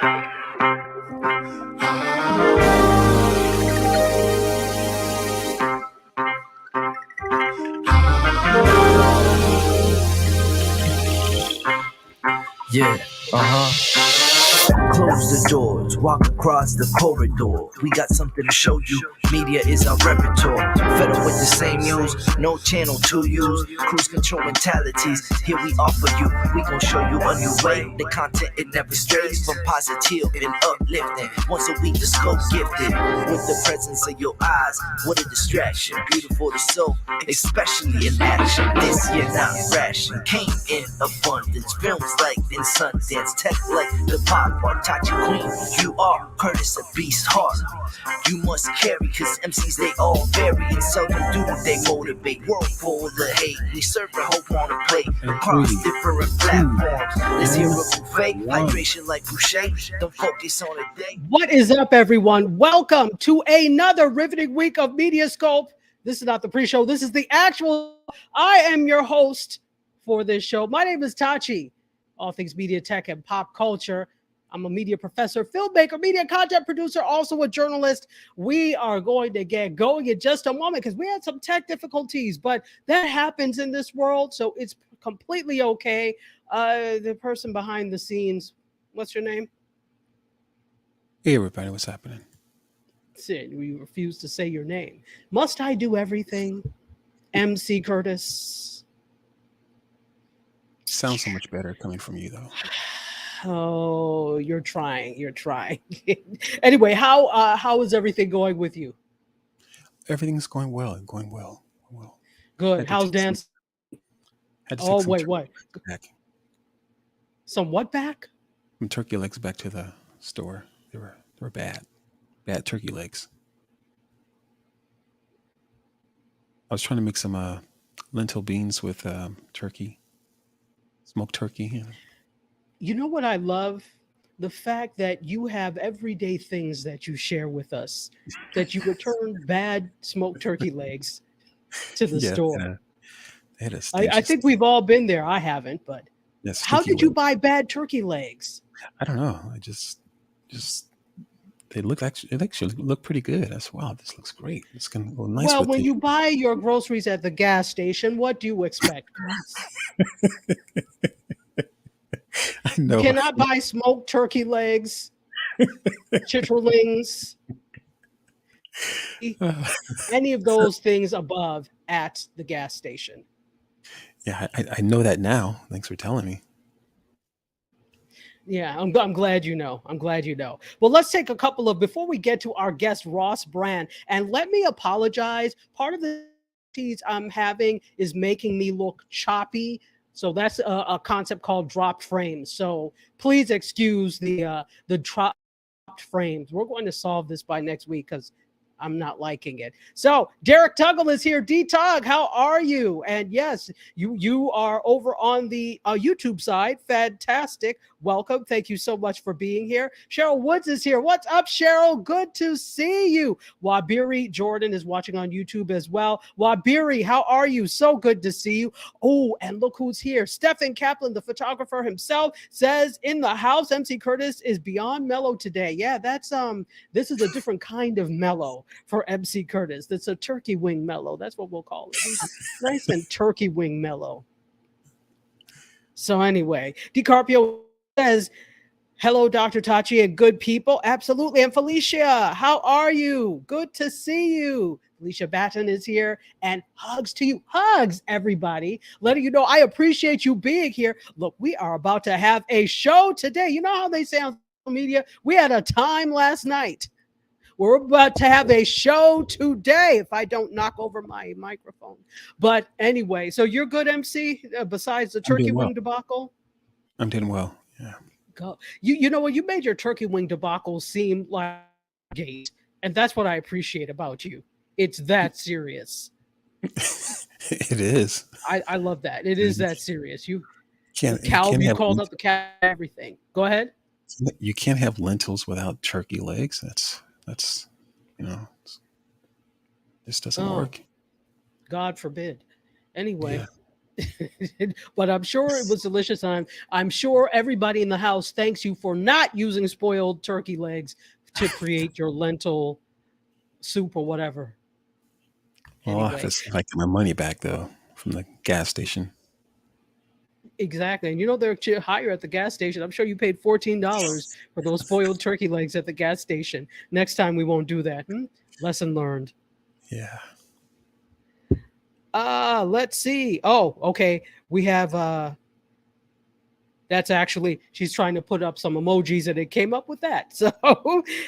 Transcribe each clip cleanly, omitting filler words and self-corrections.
Yeah, Close the doors, walk across the corridor. We got something to show you. Media is our repertoire. Fed up with the same news, no channel to use. Cruise control mentalities, here we offer you. We gon' show you a new way. The content, it never strays from positive and uplifting. Once a week, the scope gifted. With the presence of your eyes, what a distraction. Beautiful to soul, especially in action. This year not ration, came in abundance. Films like in Sundance, tech like the pop art. Tachi Queen, you are Curtis, a beast heart. You must carry, cause MCs they all vary. And seldom do they motivate. World full of hate, we serve a hope on a plate across different platforms. Let's hear a buffet, hydration like Boucher. Don't focus on a day. What is up, everyone? Welcome to another riveting week of MediaScope. This is not the pre-show, this is the actual. I am your host for this show. My name is Tachi, all things media, tech, and pop culture. I'm a media professor, filmmaker, media content producer, also a journalist. We are going to get going in just a moment because we had some tech difficulties, but that happens in this world, so it's completely okay. The person behind the scenes, what's your name? Hey, everybody, what's happening? Sid, you refuse to say your name. Must I do everything? MC Curtis. Sounds so much better coming from you, though. Oh, you're trying. Anyway, how is everything going with you? Everything's going well. Good. How's dance? Oh, wait. Back. Some what back? Some turkey legs back to the store. They were bad turkey legs. I was trying to make some lentil beans with turkey, smoked turkey. You know what I love? The fact that you have everyday things that you share with us, that you return bad smoked turkey legs to the store. I think we've all been there. I haven't, but how did you buy bad turkey legs? I don't know. I just they actually look pretty good. That's wow. This looks great. It's gonna go nice. Well, when you buy your groceries at the gas station, what do you expect? I know. You cannot buy smoked turkey legs, chitterlings, any of those things above at the gas station. Yeah, I know that now. Thanks for telling me. Yeah, I'm glad you know. Well, let's take a couple of, before we get to our guest, Ross Brand, and let me apologize. Part of the teas I'm having is making me look choppy. So that's a concept called dropped frames. So please excuse the dropped frames. We're going to solve this by next week because I'm not liking it. So Derek Tuggle is here. D-Tug, how are you? And yes, you are over on the YouTube side. Fantastic. Welcome. Thank you so much for being here. Cheryl Woods is here. What's up, Cheryl? Good to see you. Wabiri Jordan is watching on YouTube as well. Wabiri, how are you? So good to see you. Oh, and look who's here. Stephen Kaplan, the photographer himself, says in the house, MC Curtis is beyond mellow today. Yeah, that's this is a different kind of mellow for MC Curtis. That's a turkey wing mellow. That's what we'll call it. Nice and turkey wing mellow. So anyway, DiCarpio says, hello, Dr. Tachi and good people. Absolutely. And Felicia, how are you? Good to see you. Felicia Batten is here, and hugs to you. Hugs, everybody. Letting you know I appreciate you being here. Look, we are about to have a show today. You know how they say on social media? We had a time last night. We're about to have a show today if I don't knock over my microphone. But anyway, so you're good, MC, besides the turkey wing debacle? I'm doing well, yeah. Go. You know what? You made your turkey wing debacle seem like a gate, and that's what I appreciate about you. It's that serious. It is. I love that. It is that serious. You called up the cow, everything. Go ahead. You can't have lentils without turkey legs. That's this doesn't work. God forbid. Anyway, But I'm sure it was delicious. And I'm sure everybody in the house thanks you for not using spoiled turkey legs to create your lentil soup or whatever. Well, I have Anyway, to see if I get my money back though from the gas station. exactly. And you know they're higher at the gas station. I'm sure you paid $14 for those spoiled turkey legs at the gas station. Next time we won't do that. Lesson learned. Yeah. Let's see. Oh, okay. We have that's actually, she's trying to put up some emojis and it came up with that. So,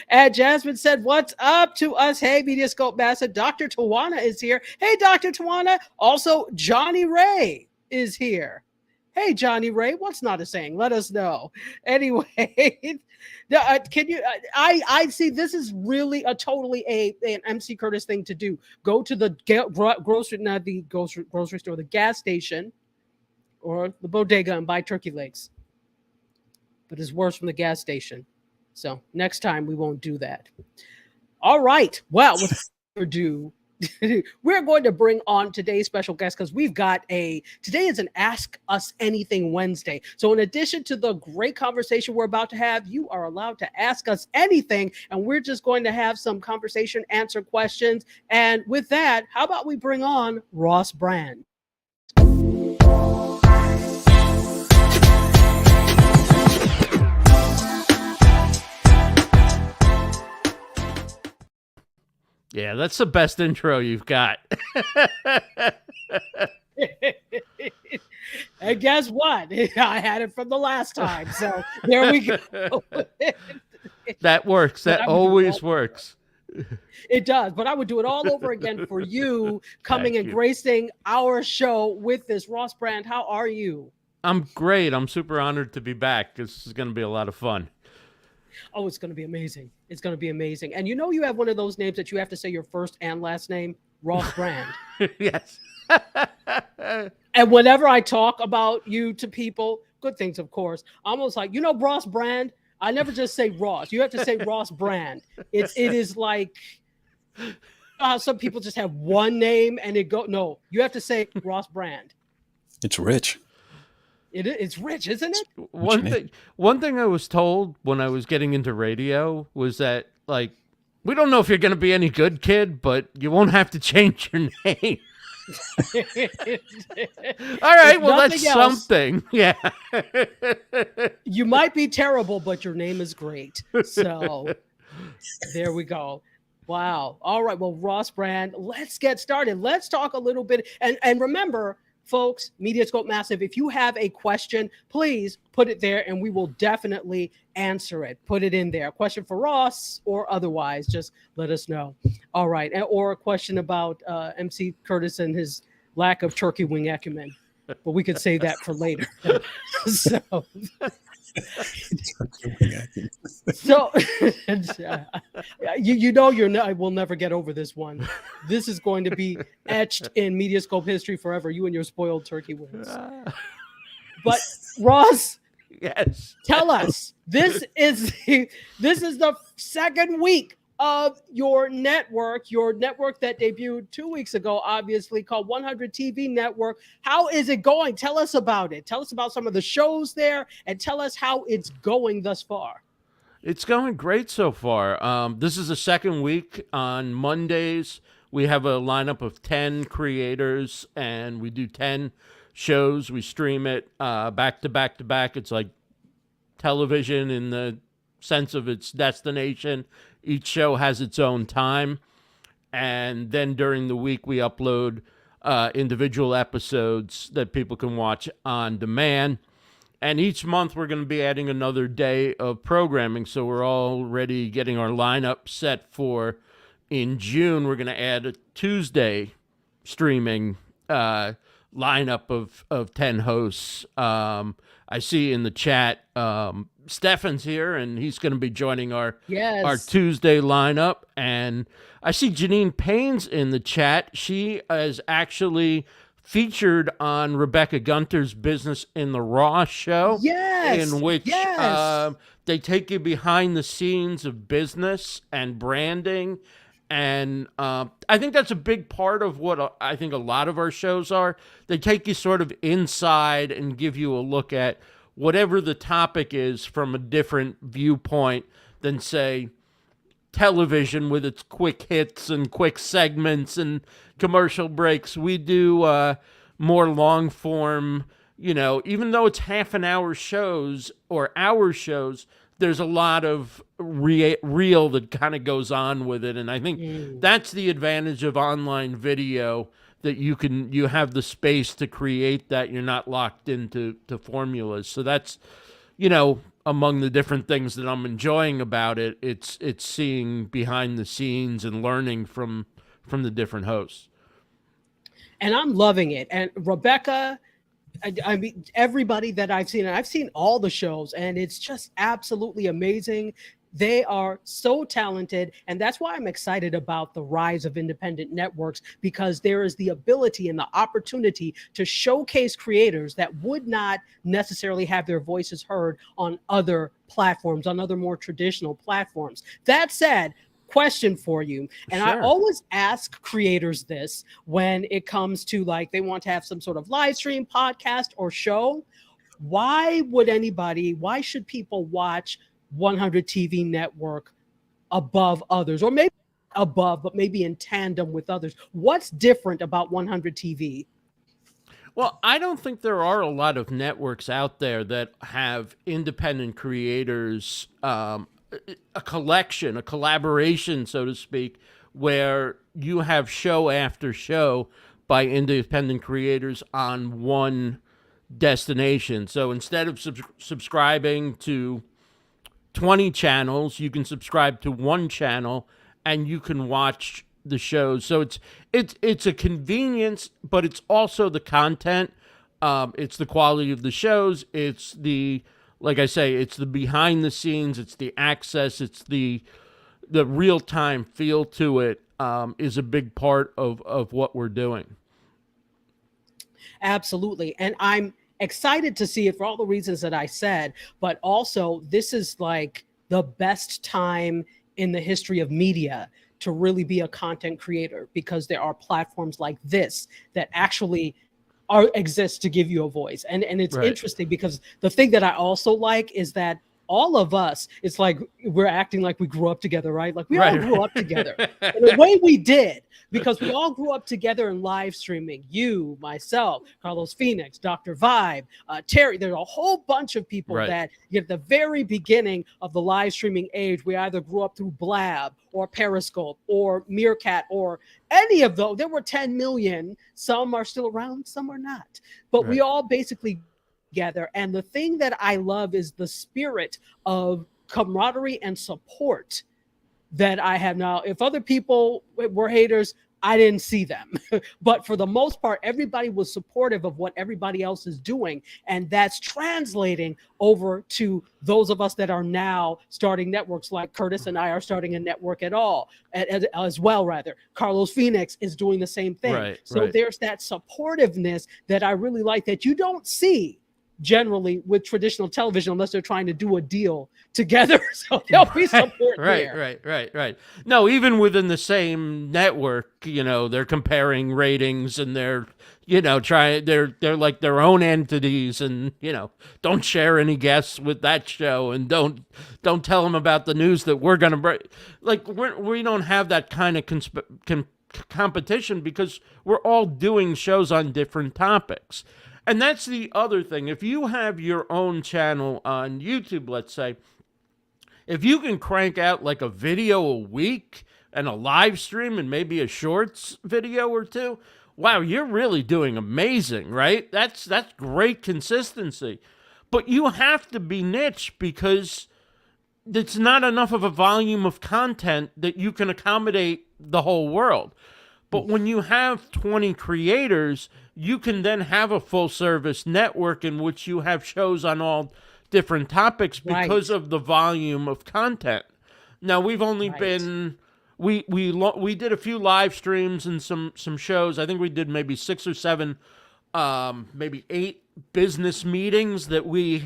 and Jasmine said, "What's up to us? Hey, MediaScope Massive. Dr. Tawana is here. Hey, Dr. Tawana. Also, Johnny Ray is here. Hey, Johnny Ray, what's not a saying? Let us know. Anyway, can you? I see. This is really a totally an MC Curtis thing to do. Go to the grocery, not the grocery store, the gas station, or the bodega, and buy turkey legs. But it's worse from the gas station. So next time we won't do that. All right. Well, without further ado, we're going to bring on today's special guest because today is an Ask Us Anything Wednesday. So in addition to the great conversation we're about to have, you are allowed to ask us anything, and we're just going to have some conversation, answer questions. And with that, how about we bring on Ross Brand? Yeah, that's the best intro you've got. And guess what? I had it from the last time. So there we go. That works. That always works. It does. But I would do it all over again for you coming and gracing our show with this. Ross Brand, how are you? I'm great. I'm super honored to be back. This is going to be a lot of fun. Oh, it's going to be amazing. It's going to be amazing. And you know you have one of those names that you have to say your first and last name, Ross Brand. Yes. And whenever I talk about you to people, good things, of course, I'm almost like, Ross Brand, I never just say Ross. You have to say Ross Brand. It is like how some people just have one name and no, you have to say Ross Brand. It's rich. It's rich, isn't it? One thing I was told when I was getting into radio was that, like, we don't know if you're going to be any good, kid, but you won't have to change your name. All right, well, that's something. Yeah. You might be terrible, but your name is great. So there we go. Wow. All right. Well, Ross Brand, let's get started. Let's talk a little bit. And remember, folks, MediaScope Massive, if you have a question, please put it there and we will definitely answer it. Put it in there. A question for Ross or otherwise, just let us know. All right. Or a question about MC Curtis and his lack of turkey wing acumen. But we could save that for later. So we'll never get over this one. This is going to be etched in MediaScope history forever. You and your spoiled turkey wings. But Ross, yes, tell us. This is the second week of your network that debuted 2 weeks ago, obviously, called 100 TV Network. How is it going? Tell us about it. Tell us about some of the shows there and tell us how it's going thus far. It's going great so far. This is the second week. On Mondays, we have a lineup of 10 creators and we do 10 shows. We stream it back to back to back. It's like television in the sense of its destination. Each show has its own time, and then during the week we upload individual episodes that people can watch on demand. And each month we're going to be adding another day of programming, so we're already getting our lineup set for in June. We're going to add a Tuesday streaming lineup of 10 hosts. I see in the chat Stefan's here, and he's going to be joining our Tuesday lineup. And I see Janine Payne's in the chat. She is actually featured on Rebecca Gunter's Business in the Raw show. Yes. In which they take you behind the scenes of business and branding And I think that's a big part of what I think a lot of our shows are. They take you sort of inside and give you a look at whatever the topic is from a different viewpoint than, say, television with its quick hits and quick segments and commercial breaks. We do more long form, even though it's half an hour shows or hour shows, there's a lot of real that kind of goes on with it. And I think that's the advantage of online video, that you have the space to create that. You're not locked into formulas. So that's, among the different things that I'm enjoying about it, it's seeing behind the scenes and learning from the different hosts. And I'm loving it. And Rebecca, I mean, everybody that I've seen, and I've seen all the shows, and it's just absolutely amazing. They are so talented, and that's why I'm excited about the rise of independent networks, because there is the ability and the opportunity to showcase creators that would not necessarily have their voices heard on other platforms, on other more traditional platforms. That said, question for you, and Sure. I always ask creators this when it comes to, like, they want to have some sort of live stream, podcast, or show. Why should people watch 100 TV Network above others, or maybe above, but maybe in tandem with others? What's different about 100 TV? Well, I don't think there are a lot of networks out there that have independent creators, a collection, a collaboration, so to speak, where you have show after show by independent creators on one destination. So instead of subscribing to 20 channels, you can subscribe to one channel and you can watch the shows. So it's a convenience, but it's also the content. It's the quality of the shows. It's the, like I say, it's the behind the scenes. It's the access. It's the real time feel to it, is a big part of what we're doing. Absolutely. And I'm excited to see it for all the reasons that I said, but also this is like the best time in the history of media to really be a content creator, because there are platforms like this that actually exist to give you a voice. And it's Right. interesting, because the thing that I also like is that all of us, it's like we're acting like we grew up together, right? Like we all Right. grew up together. In a way we did, because we all grew up together in live streaming. You, myself, Carlos Phoenix, Dr. Vibe, Terry. There's a whole bunch of people Right. that at the very beginning of the live streaming age, we either grew up through Blab or Periscope or Meerkat or any of those. There were 10 million. Some are still around, some are not. But we Right. all basically together. And the thing that I love is the spirit of camaraderie and support that I have now. If other people were haters, I didn't see them. But for the most part, everybody was supportive of what everybody else is doing. And that's translating over to those of us that are now starting networks, like Curtis and I are starting a network as well, rather. Carlos Phoenix is doing the same thing. Right, So right. there's that supportiveness that I really like, that you don't see generally with traditional television unless they're trying to do a deal together. So there'll be support there. Right. No, even within the same network, they're comparing ratings, and they're like their own entities, and don't share any guests with that show, and don't tell them about the news that we're gonna break. Like we don't have that kind of competition, because we're all doing shows on different topics. And that's the other thing. If you have your own channel on YouTube, let's say, if you can crank out like a video a week and a live stream and maybe a shorts video or two, wow, you're really doing amazing, right? That's great consistency. But you have to be niche, because it's not enough of a volume of content that you can accommodate the whole world. But when you have 20 creators, you can then have a full service network in which you have shows on all different topics because of the volume of content. Now, we've only been, we did a few live streams and some shows. I think we did maybe 6 or 7, maybe 8 business meetings that we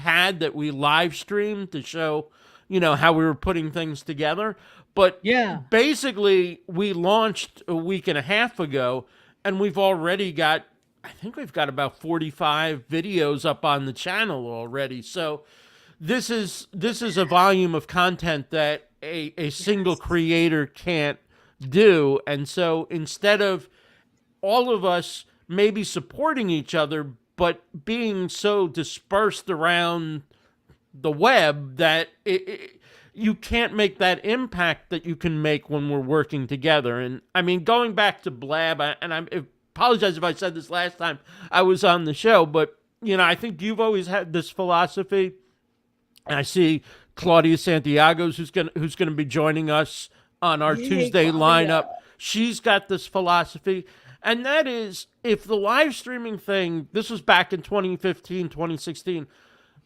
live streamed to show, how we were putting things together. But Yeah. basically, we launched a week and a half ago, and we've already got, I think we've got about 45 videos up on the channel already. So this is a volume of content that a single creator can't do. And so instead of all of us maybe supporting each other, but being so dispersed around the web that you can't make that impact that you can make when we're working together. And I mean, going back to Blab, and I apologize if I said this last time I was on the show, but you know, I think you've always had this philosophy. And I see Claudia Santiago's who's gonna be joining us on our Yay, Tuesday Claudia. lineup. She's got this philosophy, and that is, if the live streaming thing, this was back in 2015, 2016,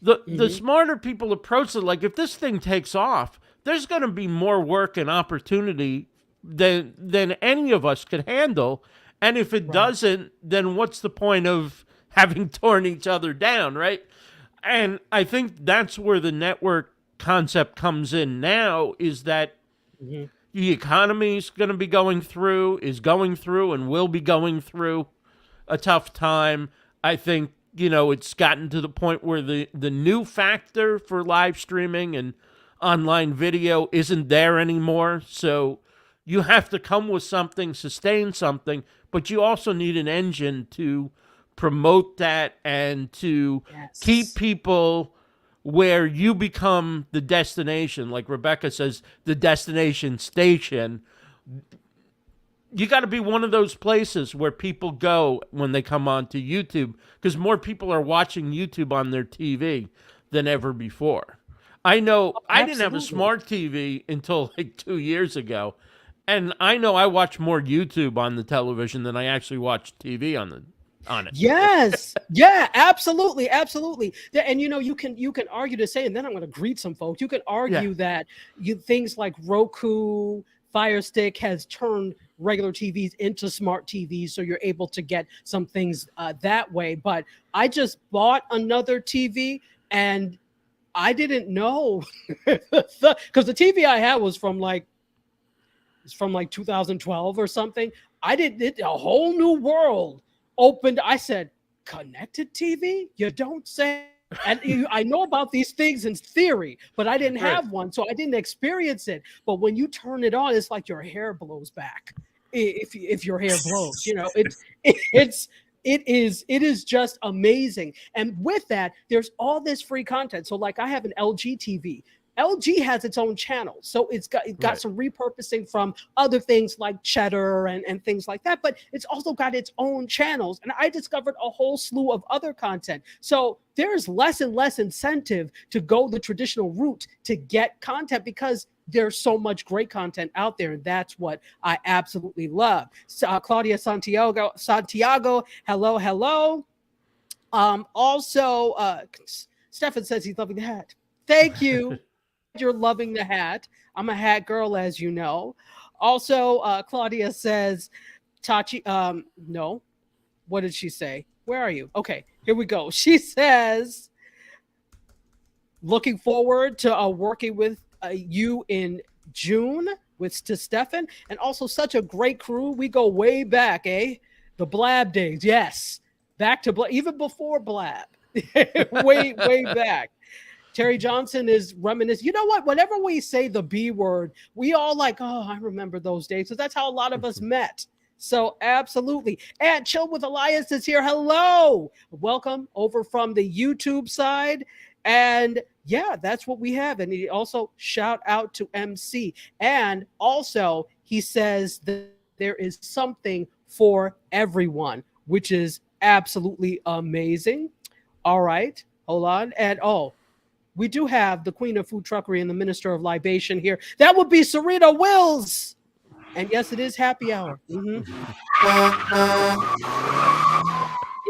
the smarter people approach it like, if this thing takes off, there's going to be more work and opportunity than any of us could handle. And if it doesn't, then what's the point of having torn each other down, right? And I think that's where the network concept comes in now, is that the economy is going to be going through, and will be going through a tough time. I think, you know, it's gotten to the point where the new factor for live streaming and online video isn't there anymore. So you have to come with something, sustain something, but you also need an engine to promote that and to keep people where you become the destination. Like Rebecca says, the destination station. You got to be one of those places where people go when they come onto YouTube, because more people are watching YouTube on their TV than ever before. I know I didn't have a smart TV until like 2 years ago, and I know I watch more YouTube on the television than I actually watch TV on it. Yes. Yeah, absolutely. Absolutely. And you know, you can argue to say, and then I'm going to greet some folks. You can argue that things like Roku, Fire Stick has turned regular TVs into smart TVs, so you're able to get some things that way. But I just bought another TV, and I didn't know, because the TV I had was from like 2012 or something. A whole new world opened. I said, connected TV? You don't say. And I know about these things in theory, but I didn't have one, so I didn't experience it. But when you turn it on, it's like your hair blows back. If your hair blows, you know, it is just amazing. And with that, there's all this free content. So like, I have an LG TV. LG has its own channel, so it got some repurposing from other things like Cheddar and things like that, but it's also got its own channels. And I discovered a whole slew of other content. So there's less and less incentive to go the traditional route to get content, because there's so much great content out there, and that's what I absolutely love. Claudia Santiago, hello. Also, Stefan says he's loving the hat. Thank you. You're loving the hat. I'm a hat girl, as you know. Also, Claudia says, Tachi, no. What did she say? Where are you? Okay, here we go. She says, looking forward to working with you in June to Stefan, and also such a great crew. We go way back, eh? The Blab days, yes. Back to Blab, even before Blab. way back. Terry Johnson is reminiscing. You know what? Whenever we say the B word, we all like, oh, I remember those days. So that's how a lot of us met. So absolutely. And Chill with Elias is here. Hello. Welcome over from the YouTube side. And yeah, that's what we have. And he also shout out to MC. And also he says that there is something for everyone, which is absolutely amazing. All right. Hold on. And we do have the Queen of Food Truckery and the Minister of Libation here. That would be Serena Wills. And yes, it is happy hour.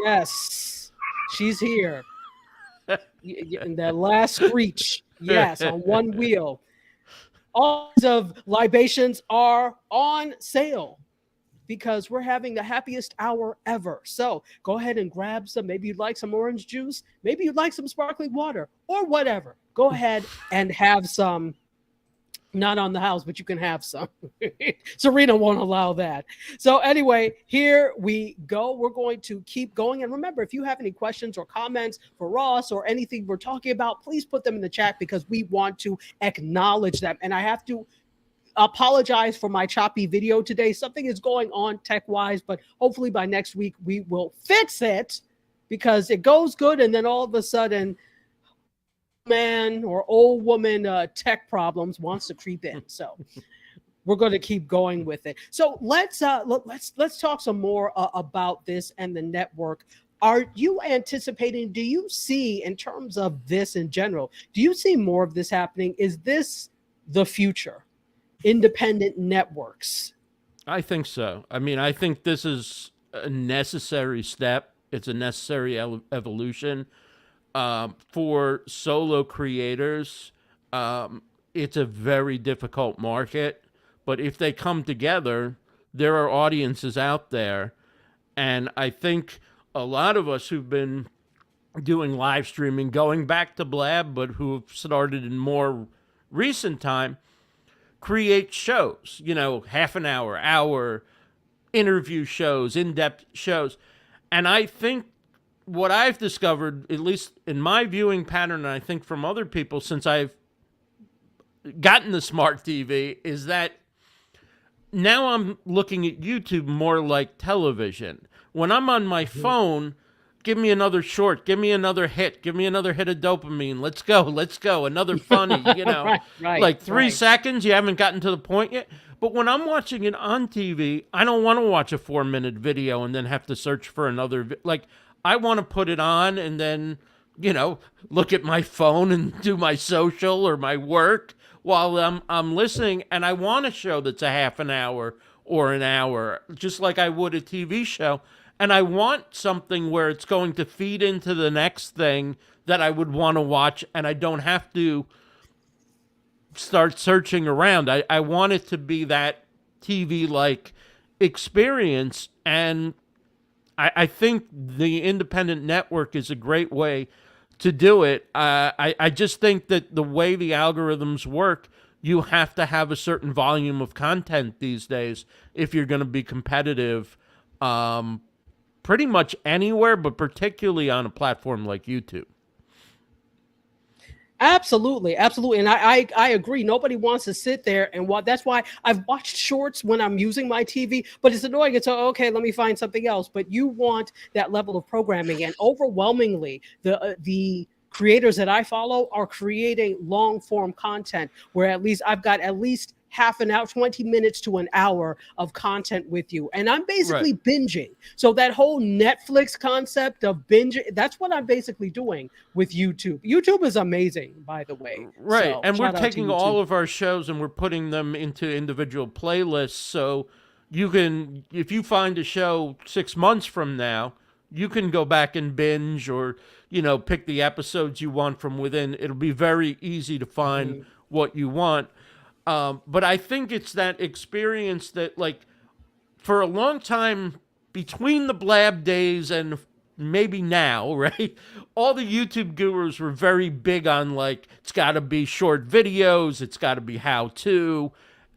Yes, she's here. In that last screech. Yes, on one wheel. All of libations are on sale, because we're having the happiest hour ever. So go ahead and grab some. Maybe you'd like some orange juice. Maybe you'd like some sparkling water or whatever. Go ahead and have some Not on the house, but you can have some. Serena won't allow that. So anyway, here we go. We're going to keep going. And remember, if you have any questions or comments for Ross or anything we're talking about, please put them in the chat because we want to acknowledge them. And I have to apologize for my choppy video today. Something is going on tech-wise, but hopefully by next week we will fix it because it goes good and then all of a sudden man or old woman tech problems wants to creep in. So we're going to keep going with it. So let's talk some more about this and the network. Are you anticipating, do you see in terms of this in general, do you see more of this happening? Is this the future? Independent networks? I think so. I mean, I think this is a necessary step. It's a necessary evolution. For solo creators, it's a very difficult market, but if they come together, there are audiences out there. And I think a lot of us who've been doing live streaming, going back to Blab, but who have started in more recent time, create shows, half an hour interview shows, in-depth shows. And I think what I've discovered, at least in my viewing pattern, and I think from other people since I've gotten the smart TV, is that now I'm looking at YouTube more like television. When I'm on my phone, give me another short, give me another hit, give me another hit of dopamine. Let's go, another funny, right, like 3 seconds, you haven't gotten to the point yet. But when I'm watching it on TV, I don't want to watch a 4-minute video and then have to search for another. I want to put it on and then, look at my phone and do my social or my work while I'm listening. And I want a show that's a half an hour or an hour, just like I would a TV show. And I want something where it's going to feed into the next thing that I would want to watch, and I don't have to start searching around. I want it to be that TV-like experience, and I think the independent network is a great way to do it. I just think that the way the algorithms work, you have to have a certain volume of content these days if you're going to be competitive pretty much anywhere, but particularly on a platform like YouTube. Absolutely. And I agree. Nobody wants to sit there and watch. That's why I've watched shorts when I'm using my TV, but it's annoying. It's okay, let me find something else. But you want that level of programming, and overwhelmingly, the creators that I follow are creating long form content where at least I've got at least half an hour, 20 minutes to an hour of content with you. And I'm basically binging. So that whole Netflix concept of binging, that's what I'm basically doing with YouTube. YouTube is amazing, by the way. Right. So, and we're taking all of our shows and we're putting them into individual playlists. So you can, if you find a show 6 months from now, you can go back and binge or, pick the episodes you want from within. It'll be very easy to find what you want. But I think it's that experience that, for a long time, between the Blab days and maybe now, right, all the YouTube gurus were very big on, it's got to be short videos, it's got to be how-to.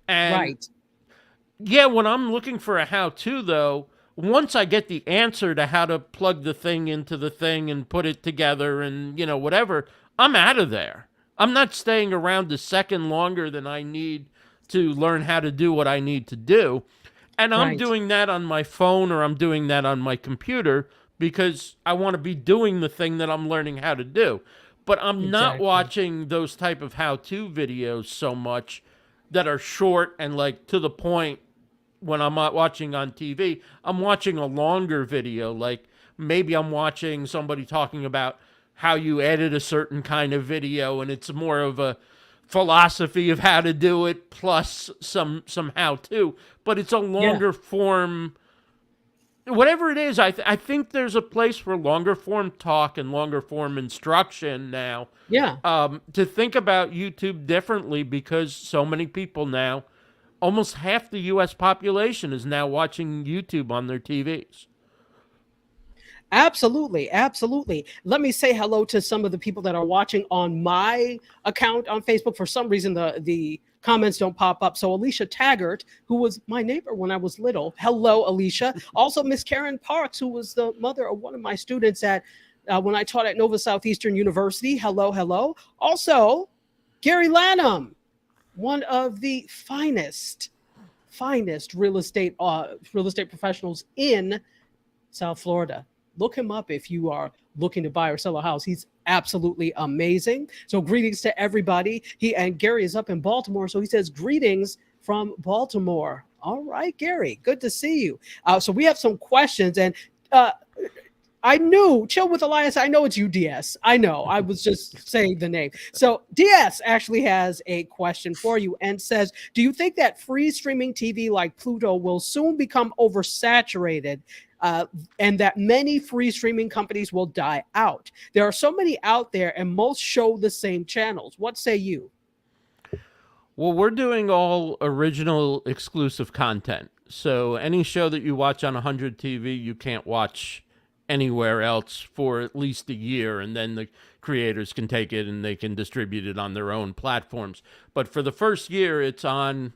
And yeah, when I'm looking for a how-to, though, once I get the answer to how to plug the thing into the thing and put it together and, whatever, I'm out of there. I'm not staying around a second longer than I need to learn how to do what I need to do. And I'm doing that on my phone or I'm doing that on my computer because I want to be doing the thing that I'm learning how to do. But I'm not watching those type of how-to videos so much that are short and to the point. When I'm not watching on TV, I'm watching a longer video. Maybe I'm watching somebody talking about how you edit a certain kind of video, and it's more of a philosophy of how to do it plus some how-to. But it's a longer form. Whatever it is, I think there's a place for longer form talk and longer form instruction now. Yeah. To think about YouTube differently because so many people now, almost half the U.S. population is now watching YouTube on their TVs. Absolutely, absolutely. Let me say hello to some of the people that are watching on my account on Facebook. For some reason, the comments don't pop up. So Alicia Taggart, who was my neighbor when I was little, hello, Alicia. Also, Miss Karen Parks, who was the mother of one of my students at when I taught at Nova Southeastern University. Hello, hello. Also, Gary Lanham, one of the finest real estate professionals in South Florida. Look him up if you are looking to buy or sell a house. He's absolutely amazing. So greetings to everybody. And Gary is up in Baltimore, so he says greetings from Baltimore. All right, Gary, good to see you. So we have some questions, and I knew Chill with Elias. I know it's you, DS. I know. I was just saying the name. So DS actually has a question for you and says, do you think that free streaming TV like Pluto will soon become oversaturated and that many free streaming companies will die out? There are so many out there and most show the same channels. What say you? Well, we're doing all original exclusive content. So any show that you watch on 100 TV, you can't watch anywhere else for at least a year, and then the creators can take it and they can distribute it on their own platforms. But for the first year, it's on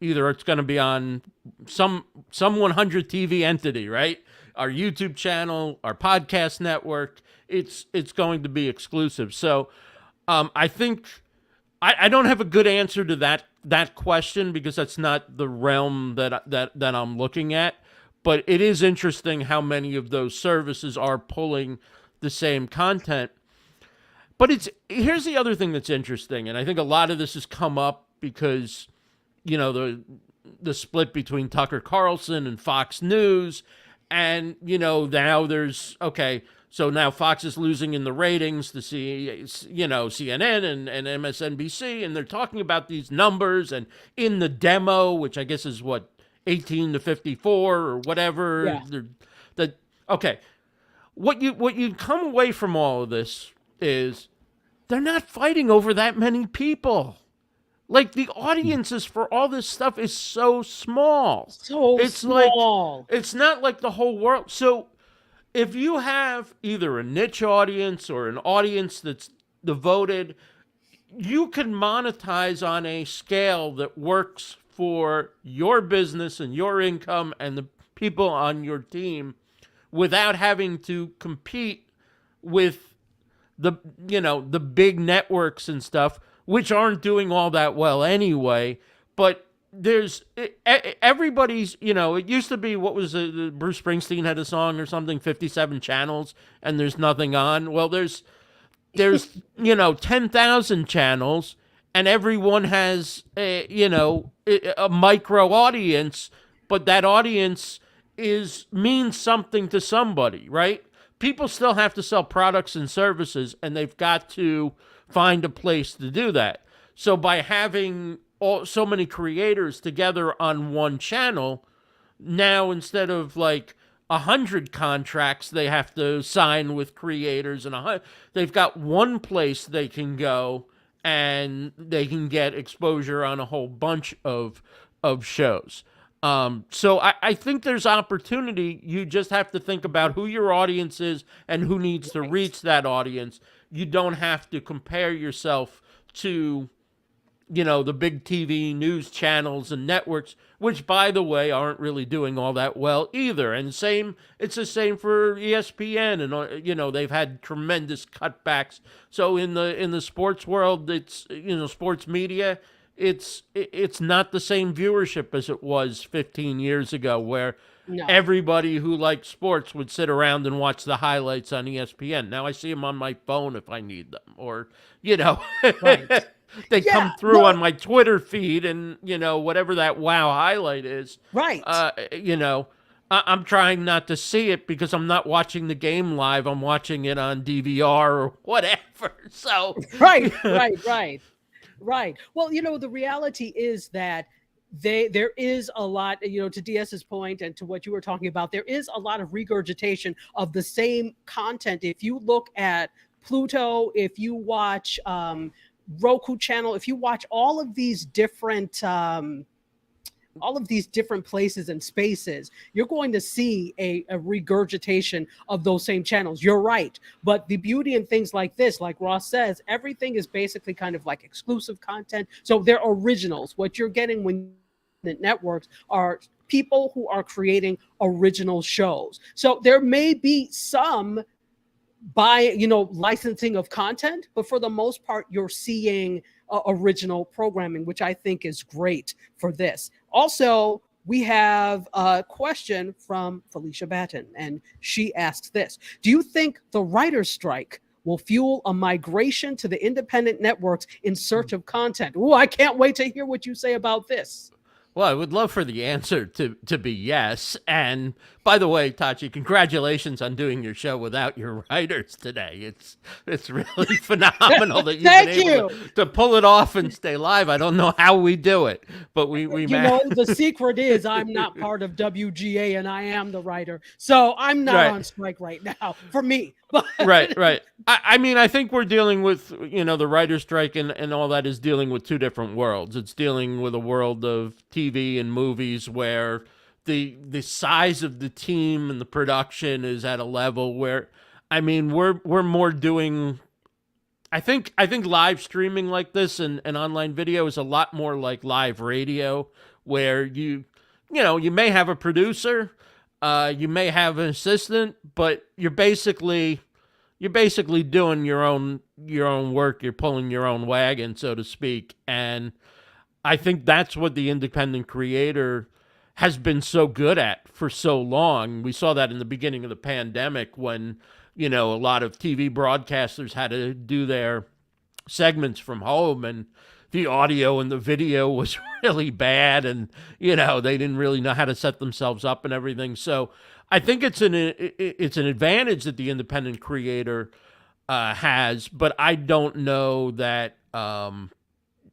either it's going to be on some 100 TV entity, right? Our YouTube channel, our podcast network. It's going to be exclusive. So I think I don't have a good answer to that question because that's not the realm that I'm looking at. But it is interesting how many of those services are pulling the same content. But here's the other thing that's interesting, and I think a lot of this has come up because, you know, the split between Tucker Carlson and Fox News, and, you know, now so now Fox is losing in the ratings to CNN and MSNBC, and they're talking about these numbers, and in the demo, which I guess is what, 18 to 54 or whatever. Yeah. What you come away from all of this is they're not fighting over that many people. Like, the audiences for all this stuff is so small. It's small. It's not like the whole world. So if you have either a niche audience or an audience that's devoted, you can monetize on a scale that works for your business and your income and the people on your team without having to compete with the big networks and stuff, which aren't doing all that well anyway. But everybody's, it used to be, what was it, Bruce Springsteen had a song or something, 57 channels, and there's nothing on. Well, there's 10,000 channels, and everyone has a micro audience, but that audience means something to somebody, right? People still have to sell products and services, and they've got to find a place to do that. So by having so many creators together on one channel, now instead of like 100 contracts they have to sign with creators, and they've got one place they can go and they can get exposure on a whole bunch of shows. So I think there's opportunity. You just have to think about who your audience is and who needs to reach that audience. You don't have to compare yourself to, the big TV news channels and networks, which, by the way, aren't really doing all that well either. And it's the same for ESPN, and they've had tremendous cutbacks. So in the sports world, it's sports media, it's not the same viewership as it was 15 years ago, where everybody who liked sports would sit around and watch the highlights on ESPN. Now I see them on my phone if I need them, or right. They come through on my Twitter feed, and whatever that wow highlight is, right? I'm trying not to see it because I'm not watching the game live. I'm watching it on DVR or whatever. So right. Well, the reality is that there is a lot, to DS's point and to what you were talking about, there is a lot of regurgitation of the same content. If you look at Pluto, if you watch Roku channel, if you watch all of these different all of these different places and spaces, you're going to see a regurgitation of those same channels. You're right. But the beauty in things like this, like Ross says, everything is basically kind of like exclusive content. So they're originals. What you're getting when the networks are people who are creating original shows. So there may be some licensing of content, but for the most part, you're seeing original programming, which I think is great for this. Also, we have a question from Felicia Batten, and she asks this: do you think the writer's strike will fuel a migration to the independent networks in search of content? Oh, I can't wait to hear what you say about this. Well, I would love for the answer to be yes. And by the way, Tachi, congratulations on doing your show without your writers today. It's really phenomenal that you've been able to pull it off and stay live. I don't know how we do it, but we the secret is I'm not part of WGA and I am the writer. So I'm not on strike right now for me. Right. I mean, I think we're dealing with, the writer's strike and all that is dealing with two different worlds. It's dealing with a world of TV and movies where the size of the team and the production is at a level where, I mean, we're more doing, I think live streaming like this and online video is a lot more like live radio, where you may have a producer, you may have an assistant, but you're basically doing your own work. You're pulling your own wagon, so to speak. And I think that's what the independent creator has been so good at for so long. We saw that in the beginning of the pandemic when, a lot of TV broadcasters had to do their segments from home, and the audio and the video was really bad, and they didn't really know how to set themselves up and everything. So I think it's an advantage that the independent creator has, but I don't know that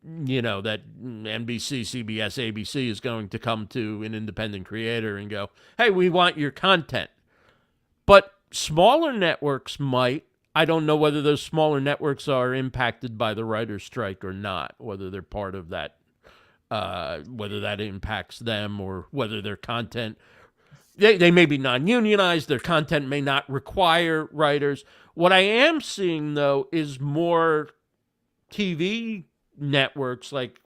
that NBC, CBS, ABC is going to come to an independent creator and go, "Hey, we want your content." But smaller networks might. I don't know whether those smaller networks are impacted by the writer's strike or not, whether they're part of that, whether that impacts them, or whether their content, they may be non-unionized, their content may not require writers. What I am seeing, though, is more TV networks, like,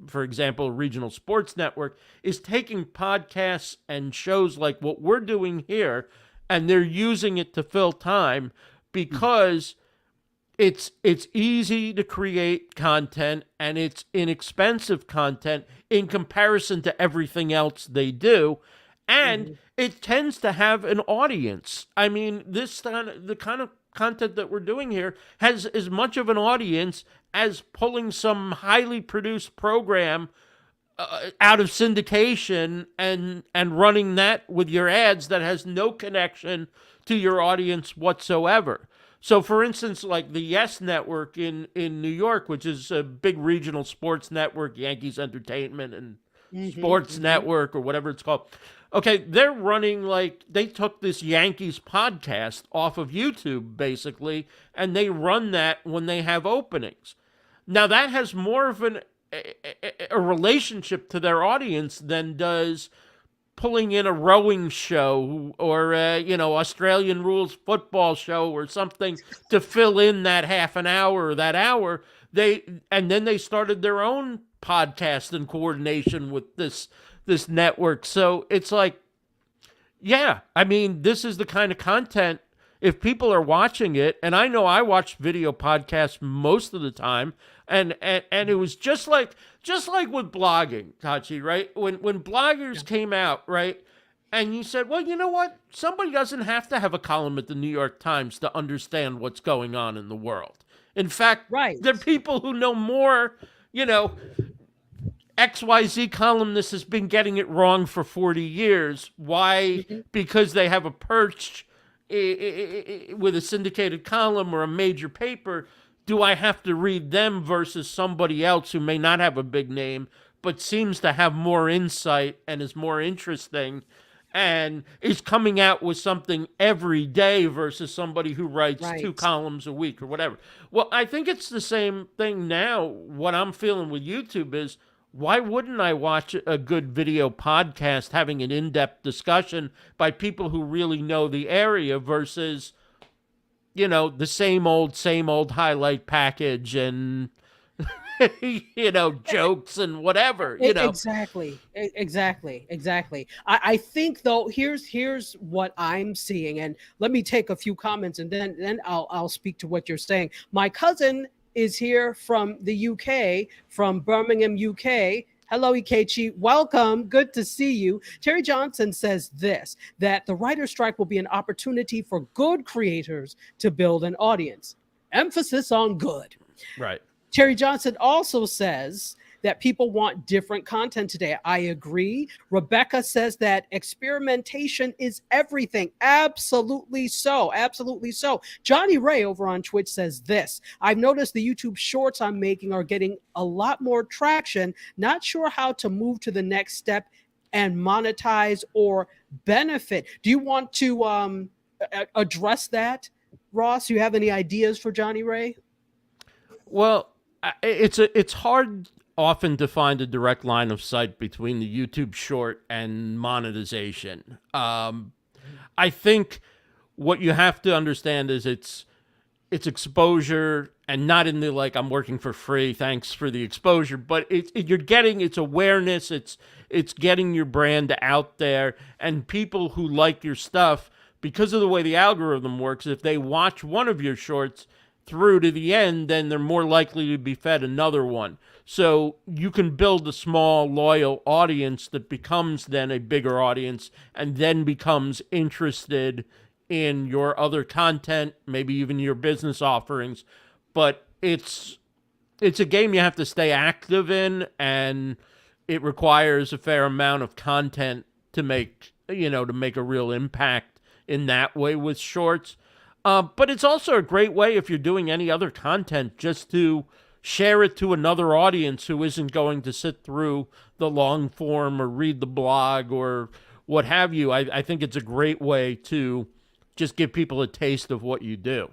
for example, Regional Sports Network, is taking podcasts and shows like what we're doing here, and they're using it to fill time, because it's easy to create content and it's inexpensive content in comparison to everything else they do, and it tends to have an audience. I mean, the kind of content that we're doing here has as much of an audience as pulling some highly produced program out of syndication and running that with your ads that has no connection to your audience whatsoever. So, for instance, like the Yes Network in New York, which is a big regional sports network, Yankees Entertainment and Sports Network or whatever it's called. Okay, they're running, they took this Yankees podcast off of YouTube, basically, and they run that when they have openings. Now, that has more of a relationship to their audience than does pulling in a rowing show or Australian rules football show or something to fill in that half an hour or that hour. And then they started their own podcast in coordination with this network. So it's like, yeah, I mean, this is the kind of content, if people are watching it, and I know I watch video podcasts most of the time, and it was just like with blogging, Tachi, right? When bloggers came out, right? And you said, well, you know what? Somebody doesn't have to have a column at the New York Times to understand what's going on in the world. In fact, there are people who know more, XYZ columnist has been getting it wrong for 40 years. Why? Because they have a perch with a syndicated column or a major paper. Do I have to read them versus somebody else who may not have a big name but seems to have more insight and is more interesting and is coming out with something every day versus somebody who writes 2 columns a week or whatever? Well, I think it's the same thing now. What I'm feeling with YouTube is, why wouldn't I watch a good video podcast having an in-depth discussion by people who really know the area versus, the same old highlight package and, jokes and whatever, Exactly. Exactly. I think though, here's what I'm seeing, and let me take a few comments, and then I'll speak to what you're saying. My cousin is here from the UK, from Birmingham, UK. Hello, Ikechi. Welcome. Good to see you. Terry Johnson says this, that the writer's strike will be an opportunity for good creators to build an audience. Emphasis on good. Right. Terry Johnson also says that people want different content today. I agree. Rebecca says that experimentation is everything. Absolutely so. Absolutely so. Johnny Ray over on Twitch says this. I've noticed the YouTube shorts I'm making are getting a lot more traction. Not sure how to move to the next step and monetize or benefit. Do you want to address that, Ross? Do you have any ideas for Johnny Ray? Well, it's hard often to find a direct line of sight between the YouTube short and monetization. I think what you have to understand is it's exposure, and not in the like I'm working for free, thanks for the exposure, but you're getting it's awareness, it's getting your brand out there, and people who like your stuff, because of the way the algorithm works, if they watch one of your shorts through to the end, then they're more likely to be fed another one. So you can build a small, loyal audience that becomes then a bigger audience and then becomes interested in your other content, maybe even your business offerings. But it's a game you have to stay active in, and it requires a fair amount of content to make a real impact in that way with shorts. But it's also a great way, if you're doing any other content, just to share it to another audience who isn't going to sit through the long form or read the blog or what have you. I think it's a great way to just give people a taste of what you do.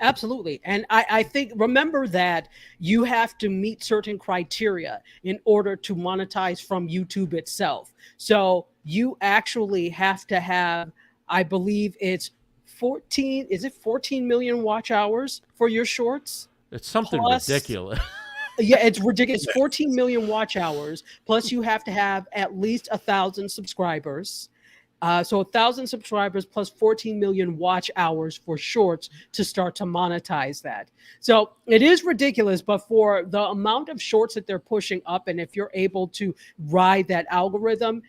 Absolutely. And I think, remember that you have to meet certain criteria in order to monetize from YouTube itself. So you actually have to have, I believe it's 14 million watch hours for your shorts? It's something Plus, ridiculous. Yeah, it's ridiculous. 14 million watch hours. Plus you have to have at least 1,000 subscribers. So 1,000 subscribers plus 14 million watch hours for shorts to start to monetize that. So it is ridiculous, but for the amount of shorts that they're pushing up, and if you're able to ride that algorithm,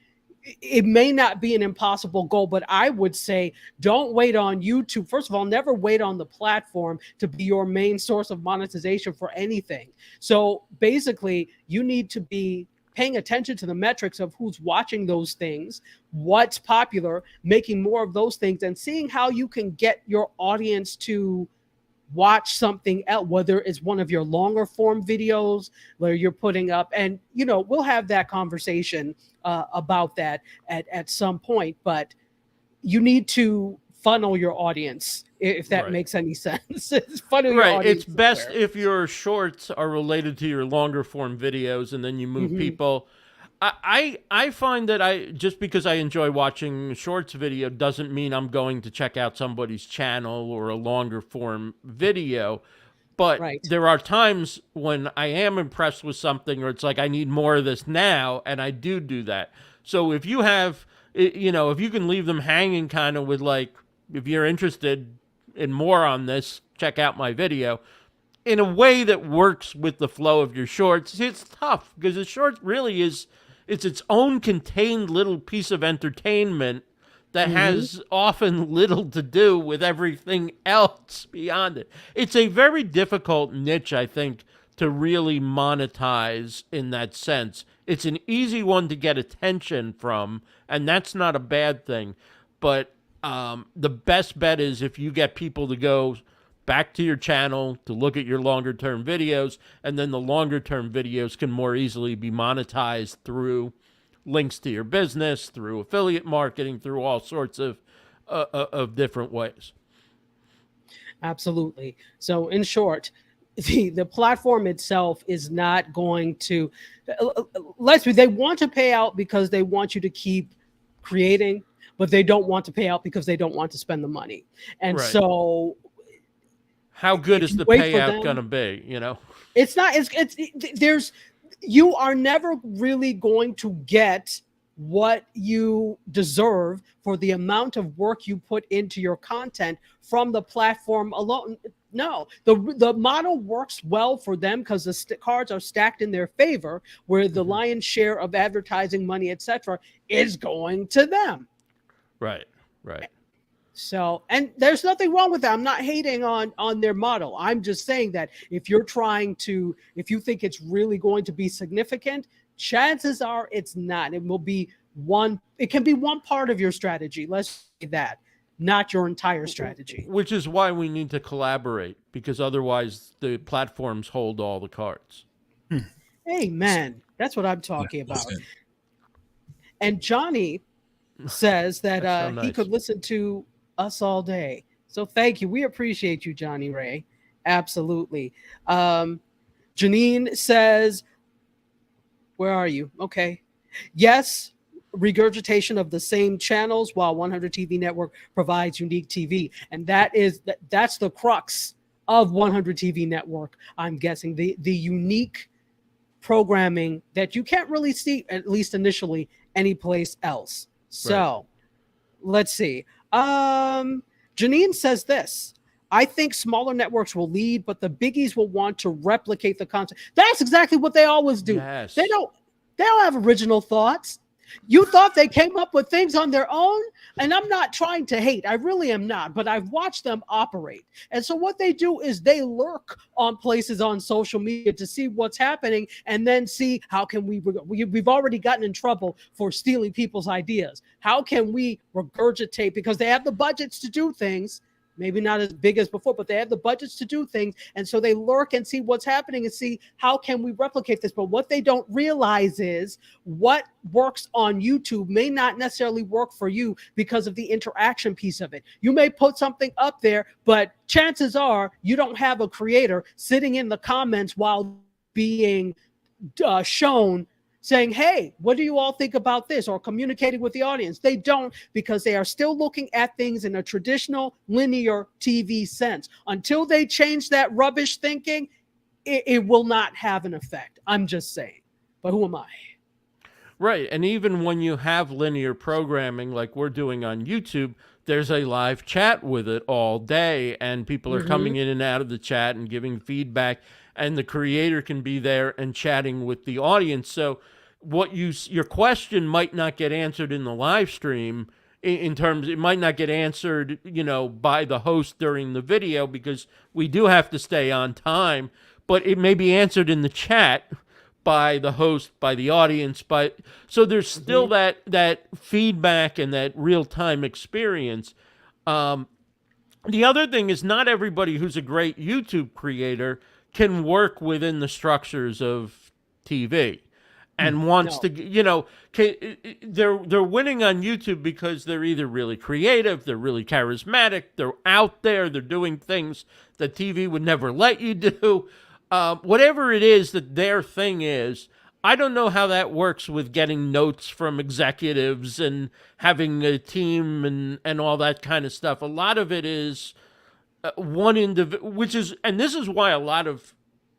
it may not be an impossible goal, but I would say don't wait on YouTube. First of all, never wait on the platform to be your main source of monetization for anything. So basically, you need to be paying attention to the metrics of who's watching those things, what's popular, making more of those things, and seeing how you can get your audience to watch something else, whether it's one of your longer form videos where you're putting up. And, we'll have that conversation about that at some point, but you need to funnel your audience, if that makes any sense. Funnel your audience. It's best if your shorts are related to your longer form videos, and then you move people. I find that just because I enjoy watching shorts video doesn't mean I'm going to check out somebody's channel or a longer form video. But there are times when I am impressed with something, or it's like, I need more of this now, and I do that. So if you have, if you can leave them hanging kind of with like, if you're interested in more on this, check out my video, in a way that works with the flow of your shorts. It's tough because the short really is, it's its own contained little piece of entertainment that has often little to do with everything else beyond it. It's a very difficult niche, I think, to really monetize in that sense. It's an easy one to get attention from, and that's not a bad thing. But the best bet is if you get people to go back to your channel to look at your longer term videos, and then the longer term videos can more easily be monetized through links to your business, through affiliate marketing, through all sorts of different ways. Absolutely. So in short, the platform itself is not going to let's be they want to pay out because they want you to keep creating, but they don't want to pay out because they don't want to spend the money. And Right. so How good if is you the wait for payout them, going to be, it's not it's there's you are never really going to get what you deserve for the amount of work you put into your content from the platform alone. No, the model works well for them because the cards are stacked in their favor, where the lion's share of advertising money, etc., is going to them. Right. Right. So, and there's nothing wrong with that. I'm not hating on their model. I'm just saying that if you're trying to, if you think it's really going to be significant, chances are it's not. It will be one. It can be one part of your strategy. Let's say that, not your entire strategy. Which is why we need to collaborate, because otherwise the platforms hold all the cards. Amen. That's what I'm Yeah, talking well about. said. And Johnny says that That's so he nice. could listen to us all day. So thank you. We appreciate you, Johnny Ray. Absolutely. Janine says, where are you? Okay. Yes, regurgitation of the same channels while 100 TV Network provides unique TV. And that's the crux of 100 TV Network, I'm guessing. The unique programming that you can't really see, at least initially, anyplace else. So let's see. Janine says this. I think smaller networks will lead, but the biggies will want to replicate the concept. That's exactly what they always do. Yes. They don't have original thoughts. You thought they came up with things on their own? And I'm not trying to hate. I really am not. But I've watched them operate. And so what they do is they lurk on places on social media to see what's happening and then see how can we've already gotten in trouble for stealing people's ideas. How can we regurgitate, because they have the budgets to do things. Maybe not as big as before, but they have the budgets to do things. And so they lurk and see what's happening and see how can we replicate this. But what they don't realize is what works on YouTube may not necessarily work for you because of the interaction piece of it. You may put something up there, but chances are you don't have a creator sitting in the comments while being shown saying, hey, what do you all think about this? Or communicating with the audience. They don't, because they are still looking at things in a traditional linear TV sense. Until they change that rubbish thinking, it will not have an effect. I'm just saying. But who am I? Right. And even when you have linear programming like we're doing on YouTube, there's a live chat with it all day, and people are coming in and out of the chat and giving feedback, and the creator can be there and chatting with the audience. So your question might not get answered in the live stream in terms, it might not get answered, by the host during the video, because we do have to stay on time, but it may be answered in the chat by the host, by the audience, so there's still that feedback and that real-time experience. The other thing is, not everybody who's a great YouTube creator can work within the structures of TV and wants to, they're winning on YouTube because they're either really creative, they're really charismatic, they're out there, they're doing things that TV would never let you do. Whatever it is that their thing is, I don't know how that works with getting notes from executives and having a team and all that kind of stuff. A lot of it is one individual, and this is why a lot of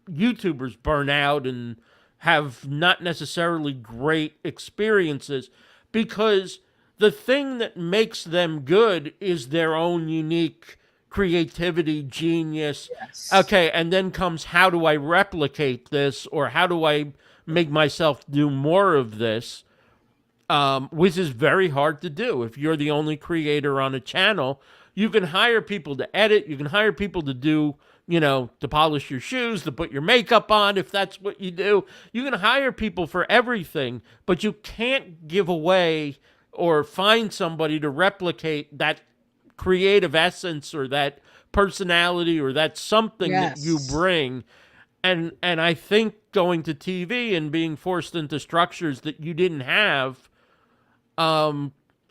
YouTubers burn out and have not necessarily great experiences, because the thing that makes them good is their own unique creativity, genius. Yes. Okay, and then comes, how do I replicate this, or how do I make myself do more of this, which is very hard to do. If you're the only creator on a channel, you can hire people to edit, you can hire people to do, to polish your shoes, to put your makeup on, if that's what you do. You can hire people for everything, but you can't give away or find somebody to replicate that creative essence or that personality or that something that you bring. And I think going to TV and being forced into structures that you didn't have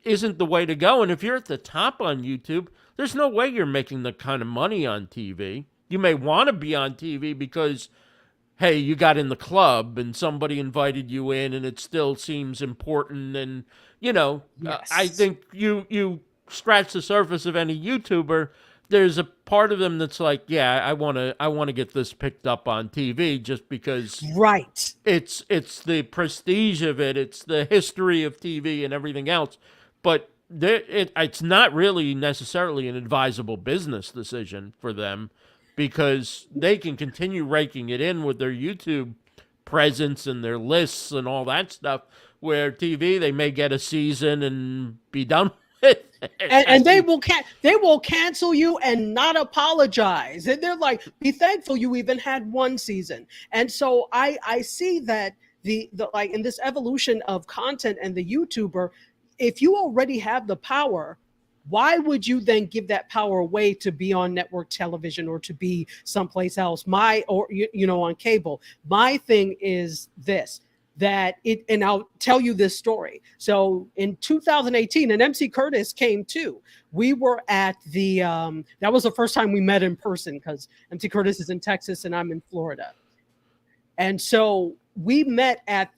isn't the way to go. And if you're at the top on YouTube, there's no way you're making the kind of money on TV. You may want to be on TV because, hey, you got in the club and somebody invited you in, and it still seems important. And I Yes. think you scratch the surface of any YouTuber. There's a part of them that's like, yeah, I want to get this picked up on TV just because Right. it's the prestige of it, it's the history of TV and everything else. But it's not really necessarily an advisable business decision for them because they can continue raking it in with their YouTube presence and their lists and all that stuff. Where TV, they may get a season and be done with it. And they will cancel you and not apologize. And they're like, be thankful you even had one season. And so I see that the like in this evolution of content and the YouTuber, if you already have the power, why would you then give that power away to be on network television or to be someplace else? On cable. My thing is this. And I'll tell you this story. So in 2018, and MC Curtis came too. We were at that was the first time we met in person because MC Curtis is in Texas and I'm in Florida. And so we met at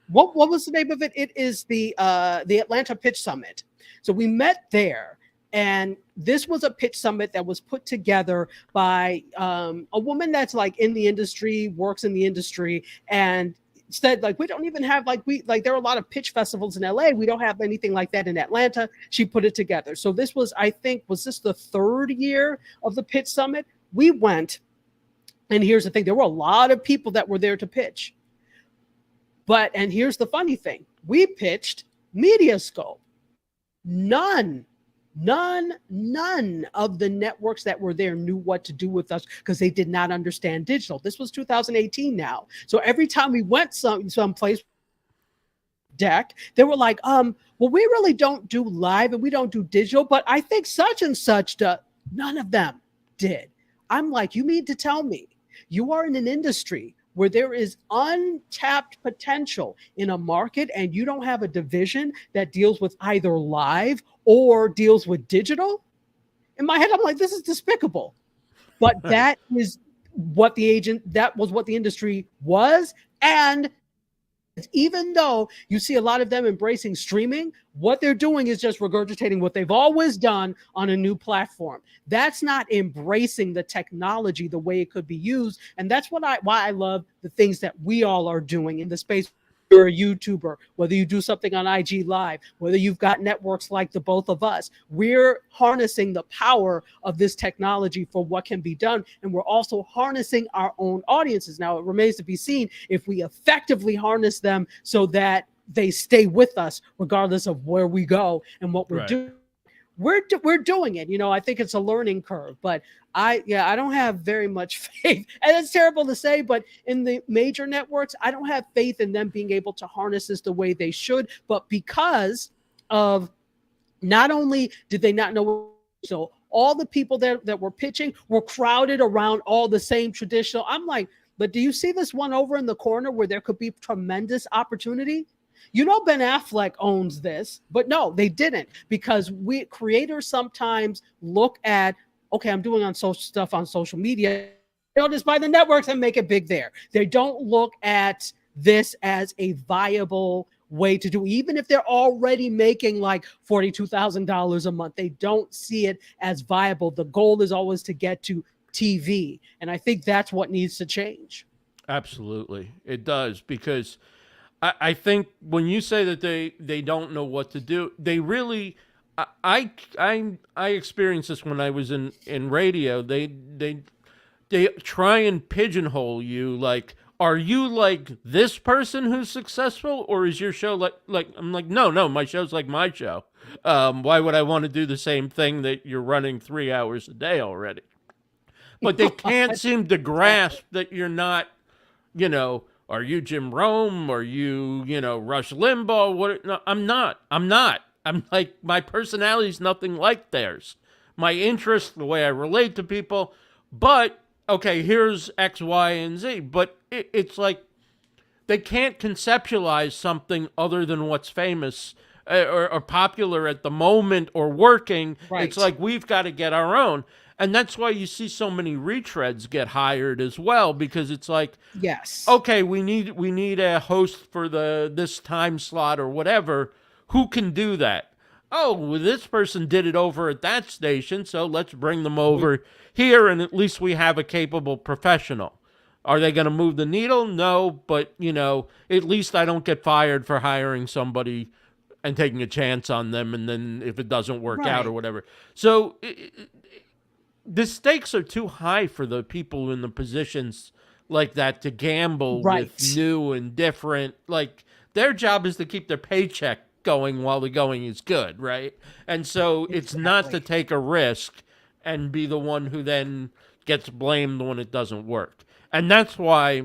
what was the name of it? It is the Atlanta Pitch Summit. So we met there. And this was a pitch summit that was put together by a woman that's like in the industry, works in the industry, and said we don't even have there are a lot of pitch festivals in LA. We don't have anything like that in Atlanta. She put it together. So this was, I think, was this the third year of the pitch summit? We went, and here's the thing. There were a lot of people that were there to pitch. And here's the funny thing. We pitched MediaScope. None of the networks that were there knew what to do with us because they did not understand digital. This was 2018 now. So every time we went someplace deck, they were like, well, we really don't do live and we don't do digital, but I think such and such does. None of them did. I'm like, you need to tell me you are in an industry where there is untapped potential in a market and you don't have a division that deals with either live or deals with digital. In my head, I'm like, this is despicable. But that was what the industry was. And even though you see a lot of them embracing streaming, what they're doing is just regurgitating what they've always done on a new platform. That's not embracing the technology the way it could be used. And that's why I love the things that we all are doing in the space. You're a YouTuber, whether you do something on IG Live, whether you've got networks like the both of us, we're harnessing the power of this technology for what can be done. And we're also harnessing our own audiences. Now, it remains to be seen if we effectively harness them so that they stay with us regardless of where we go and what we're doing. We're doing it. I think it's a learning curve, but I don't have very much faith, and it's terrible to say, but in the major networks, I don't have faith in them being able to harness this the way they should, but because of not only did they not know, so all the people that were pitching were crowded around all the same traditional. I'm like, but do you see this one over in the corner where there could be tremendous opportunity? Ben Affleck owns this, but no, they didn't, because we creators sometimes look at, okay, I'm doing stuff on social media. They'll just buy the networks and make it big there. They don't look at this as a viable way to do, even if they're already making like $42,000 a month. They don't see it as viable. The goal is always to get to TV. And I think that's what needs to change. Absolutely. It does, because I think when you say that they don't know what to do, they really, I experienced this when I was in radio. They try and pigeonhole you, like, are you like this person who's successful, or is your show like I'm like, no, my show's like my show. Why would I want to do the same thing that you're running 3 hours a day already? But they can't seem to grasp that you're not, are you Jim Rome? Are you, Rush Limbaugh? What? No, I'm not. I'm like, my personality's nothing like theirs. My interest, the way I relate to people. But, okay, here's X, Y, and Z. But it's like they can't conceptualize something other than what's famous or popular at the moment or working. Right. It's like, we've got to get our own. And that's why you see so many retreads get hired as well, because it's like, Yes. okay, we need a host for this time slot or whatever. Who can do that? Oh, well, this person did it over at that station, so let's bring them over here, and at least we have a capable professional. Are they going to move the needle? No, but at least I don't get fired for hiring somebody and taking a chance on them, and then if it doesn't work out or Right. whatever. So the stakes are too high for the people in the positions like that to gamble Right. with new and different. Like, their job is to keep their paycheck going while the going is good, right? And so it's not to Exactly. take a risk and be the one who then gets blamed when it doesn't work. And that's why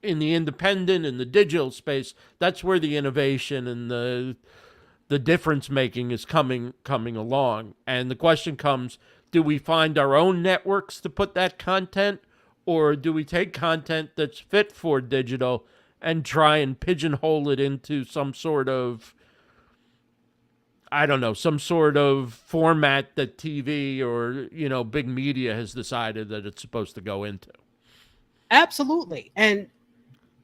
in the independent and the digital space, that's where the innovation and the difference making is coming along. And the question comes, do we find our own networks to put that content, or do we take content that's fit for digital and try and pigeonhole it into some sort of, I don't know, some sort of format that TV or, big media has decided that it's supposed to go into? Absolutely. And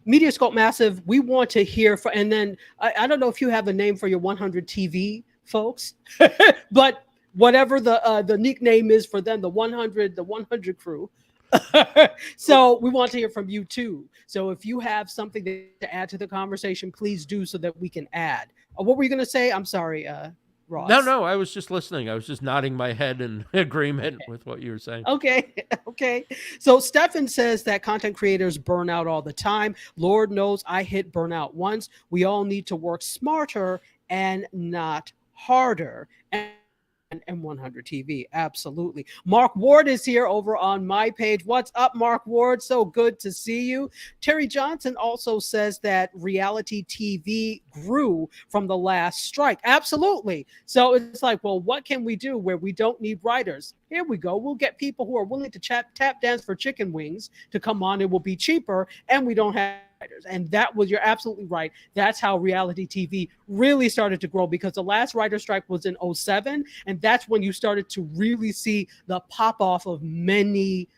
MediaScope Massive, we want to hear from, and then I don't know if you have a name for your 100 TV folks, but whatever the nickname is for them, the 100 crew. So we want to hear from you too. So if you have something to add to the conversation, please do so that we can add. What were you going to say? I'm sorry, Ross. No, I was just listening. I was just nodding my head in agreement with what you were saying. Okay. Okay. So Stefan says that content creators burn out all the time. Lord knows I hit burnout once. We all need to work smarter and not harder. And 100 TV. Absolutely. Mark Ward is here over on my page. What's up, Mark Ward? So good to see you. Terry Johnson also says that reality TV grew from the last strike. Absolutely. So it's like, well, what can we do where we don't need writers? Here we go. We'll get people who are willing to tap dance for chicken wings to come on. It will be cheaper, and we don't have writers. And that was, you're absolutely right. That's how reality TV really started to grow, because the last writer strike was in 2007, and that's when you started to really see the pop off of many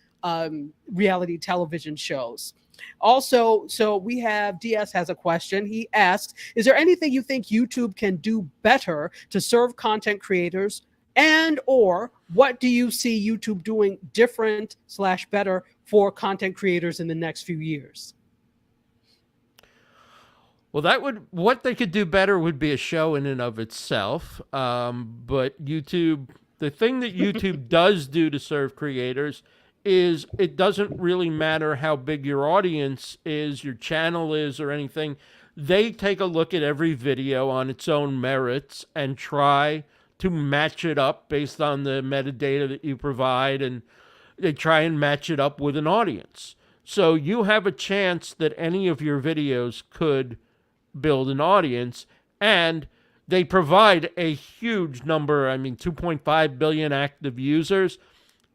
reality television shows. Also, so we have DS has a question. He asks, is there anything you think YouTube can do better to serve content creators, and or what do you see YouTube doing different / better for content creators in the next few years? Well, what they could do better would be a show in and of itself. But YouTube, the thing that YouTube does do to serve creators is it doesn't really matter how big your audience is, your channel is, or anything. They take a look at every video on its own merits and try to match it up based on the metadata that you provide, and they try and match it up with an audience. So you have a chance that any of your videos could build an audience, and they provide a huge number, 2.5 billion active users.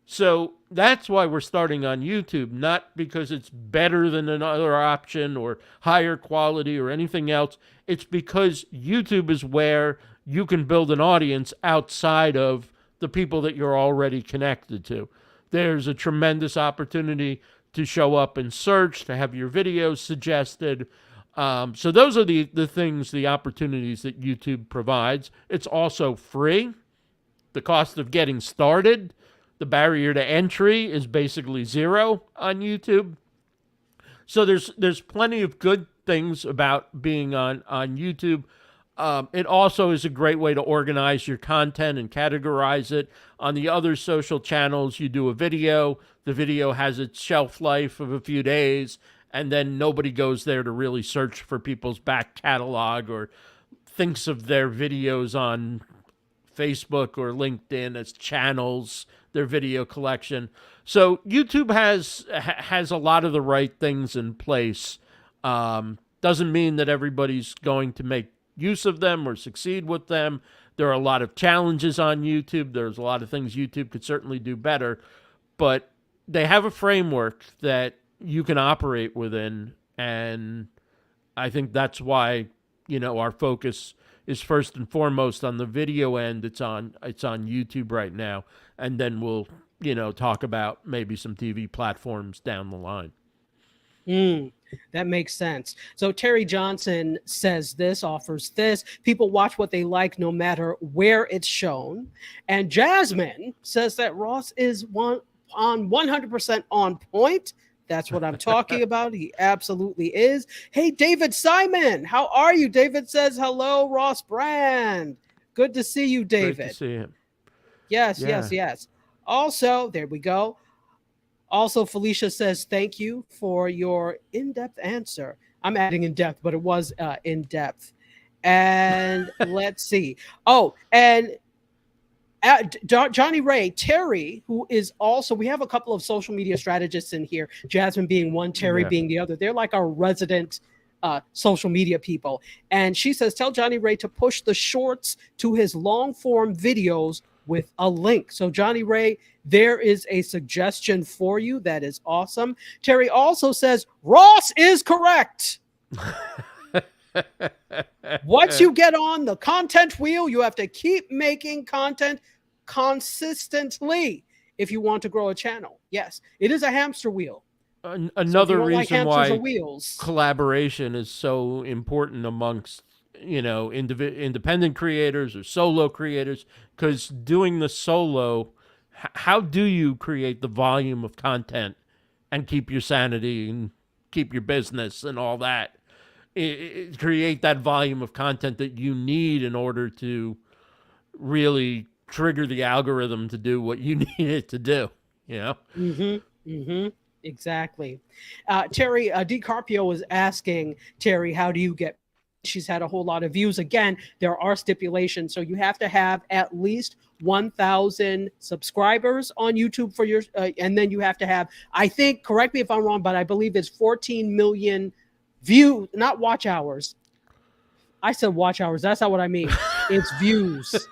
So that's why we're starting on YouTube, not because it's better than another option or higher quality or anything else. It's because YouTube is where you can build an audience outside of the people that you're already connected to. There's a tremendous opportunity to show up in search, to have your videos suggested. So those are the things, the opportunities that YouTube provides. It's also free. The cost of getting started, the barrier to entry is basically zero on YouTube. So there's plenty of good things about being on YouTube. It also is a great way to organize your content and categorize it. On the other social channels, you do a video. The video has its shelf life of a few days, and then nobody goes there to really search for people's back catalog or thinks of their videos on Facebook or LinkedIn as channels, their video collection. So YouTube has a lot of the right things in place. Doesn't mean that everybody's going to make use of them or succeed with them. There are a lot of challenges on YouTube. There's a lot of things YouTube could certainly do better, but they have a framework that you can operate within, and I think that's why our focus is first and foremost on the video end. It's on YouTube right now, and then we'll talk about maybe some TV platforms down the line. That makes sense. So Terry Johnson says this, offers this. People watch what they like no matter where it's shown. And Jasmine says that Ross is 100% on point. That's what I'm talking about. He absolutely is. Hey, David Simon, how are you? David says, hello, Ross Brand. Good to see you, David. Great to see him. Yes. Also, there we go. Also, Felicia says, thank you for your in-depth answer. I'm adding in-depth, but it was in-depth. And let's see. Oh, and Johnny Ray, Terry, who is also, we have a couple of social media strategists in here, Jasmine being one, Terry being the other. They're like our resident social media people. And she says, tell Johnny Ray to push the shorts to his long form videos with a link. So Johnny Ray, there is a suggestion for you. That is awesome. Terry also says, Ross is correct. Once you get on the content wheel, you have to keep making content consistently if you want to grow a channel. Yes, it is a hamster wheel. Another reason why wheels, collaboration is so important amongst independent creators or solo creators, because doing the solo, how do you create the volume of content and keep your sanity and keep your business and all that? Create that volume of content that you need in order to really trigger the algorithm to do what you need it to do. Exactly. Terry DiCarpio is asking, Terry, how do you get? She's had a whole lot of views. Again, there are stipulations. So you have to have at least 1,000 subscribers on YouTube for your, and then you have to have, I think, correct me if I'm wrong, but I believe it's 14 million views, not watch hours. I said watch hours. That's not what I mean. It's views.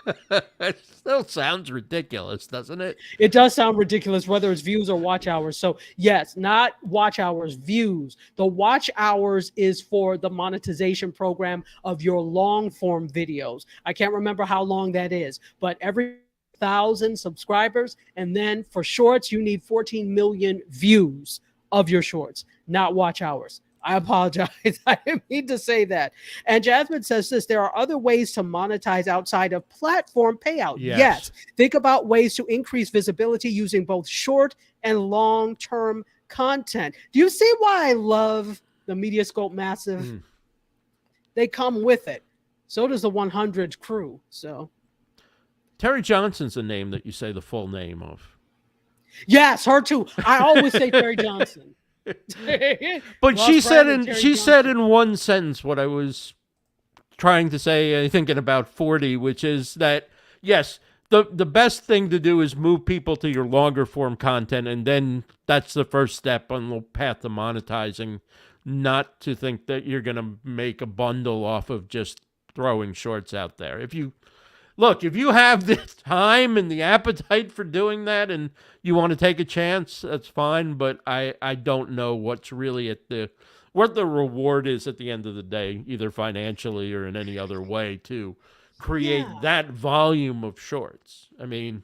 It still sounds ridiculous, doesn't it? It does sound ridiculous, whether it's views or watch hours. So yes, not watch hours, views. The watch hours is for the monetization program of your long form videos. I can't remember how long that is, but every 1,000 subscribers. And then for shorts, you need 14 million views of your shorts, not watch hours. I apologize. I didn't mean to say that. And Jasmine says this, there are other ways to monetize outside of platform payout. Yes. Think about ways to increase visibility using both short and long-term content. Do you see why I love the MediaScope Massive? They come with it. So does the 100 crew. So Terry Johnson's a name that you say the full name of. Yes, her too. I always say Terry Johnson. But she said in one sentence what I was trying to say, I think in about 40, which is that, yes, the best thing to do is move people to your longer form content, and then that's the first step on the path to monetizing, not to think that you're going to make a bundle off of just throwing shorts out there. If you have the time and the appetite for doing that and you want to take a chance, that's fine. But I don't know what's really what the reward is at the end of the day, either financially or in any other way, to create that volume of shorts. I mean,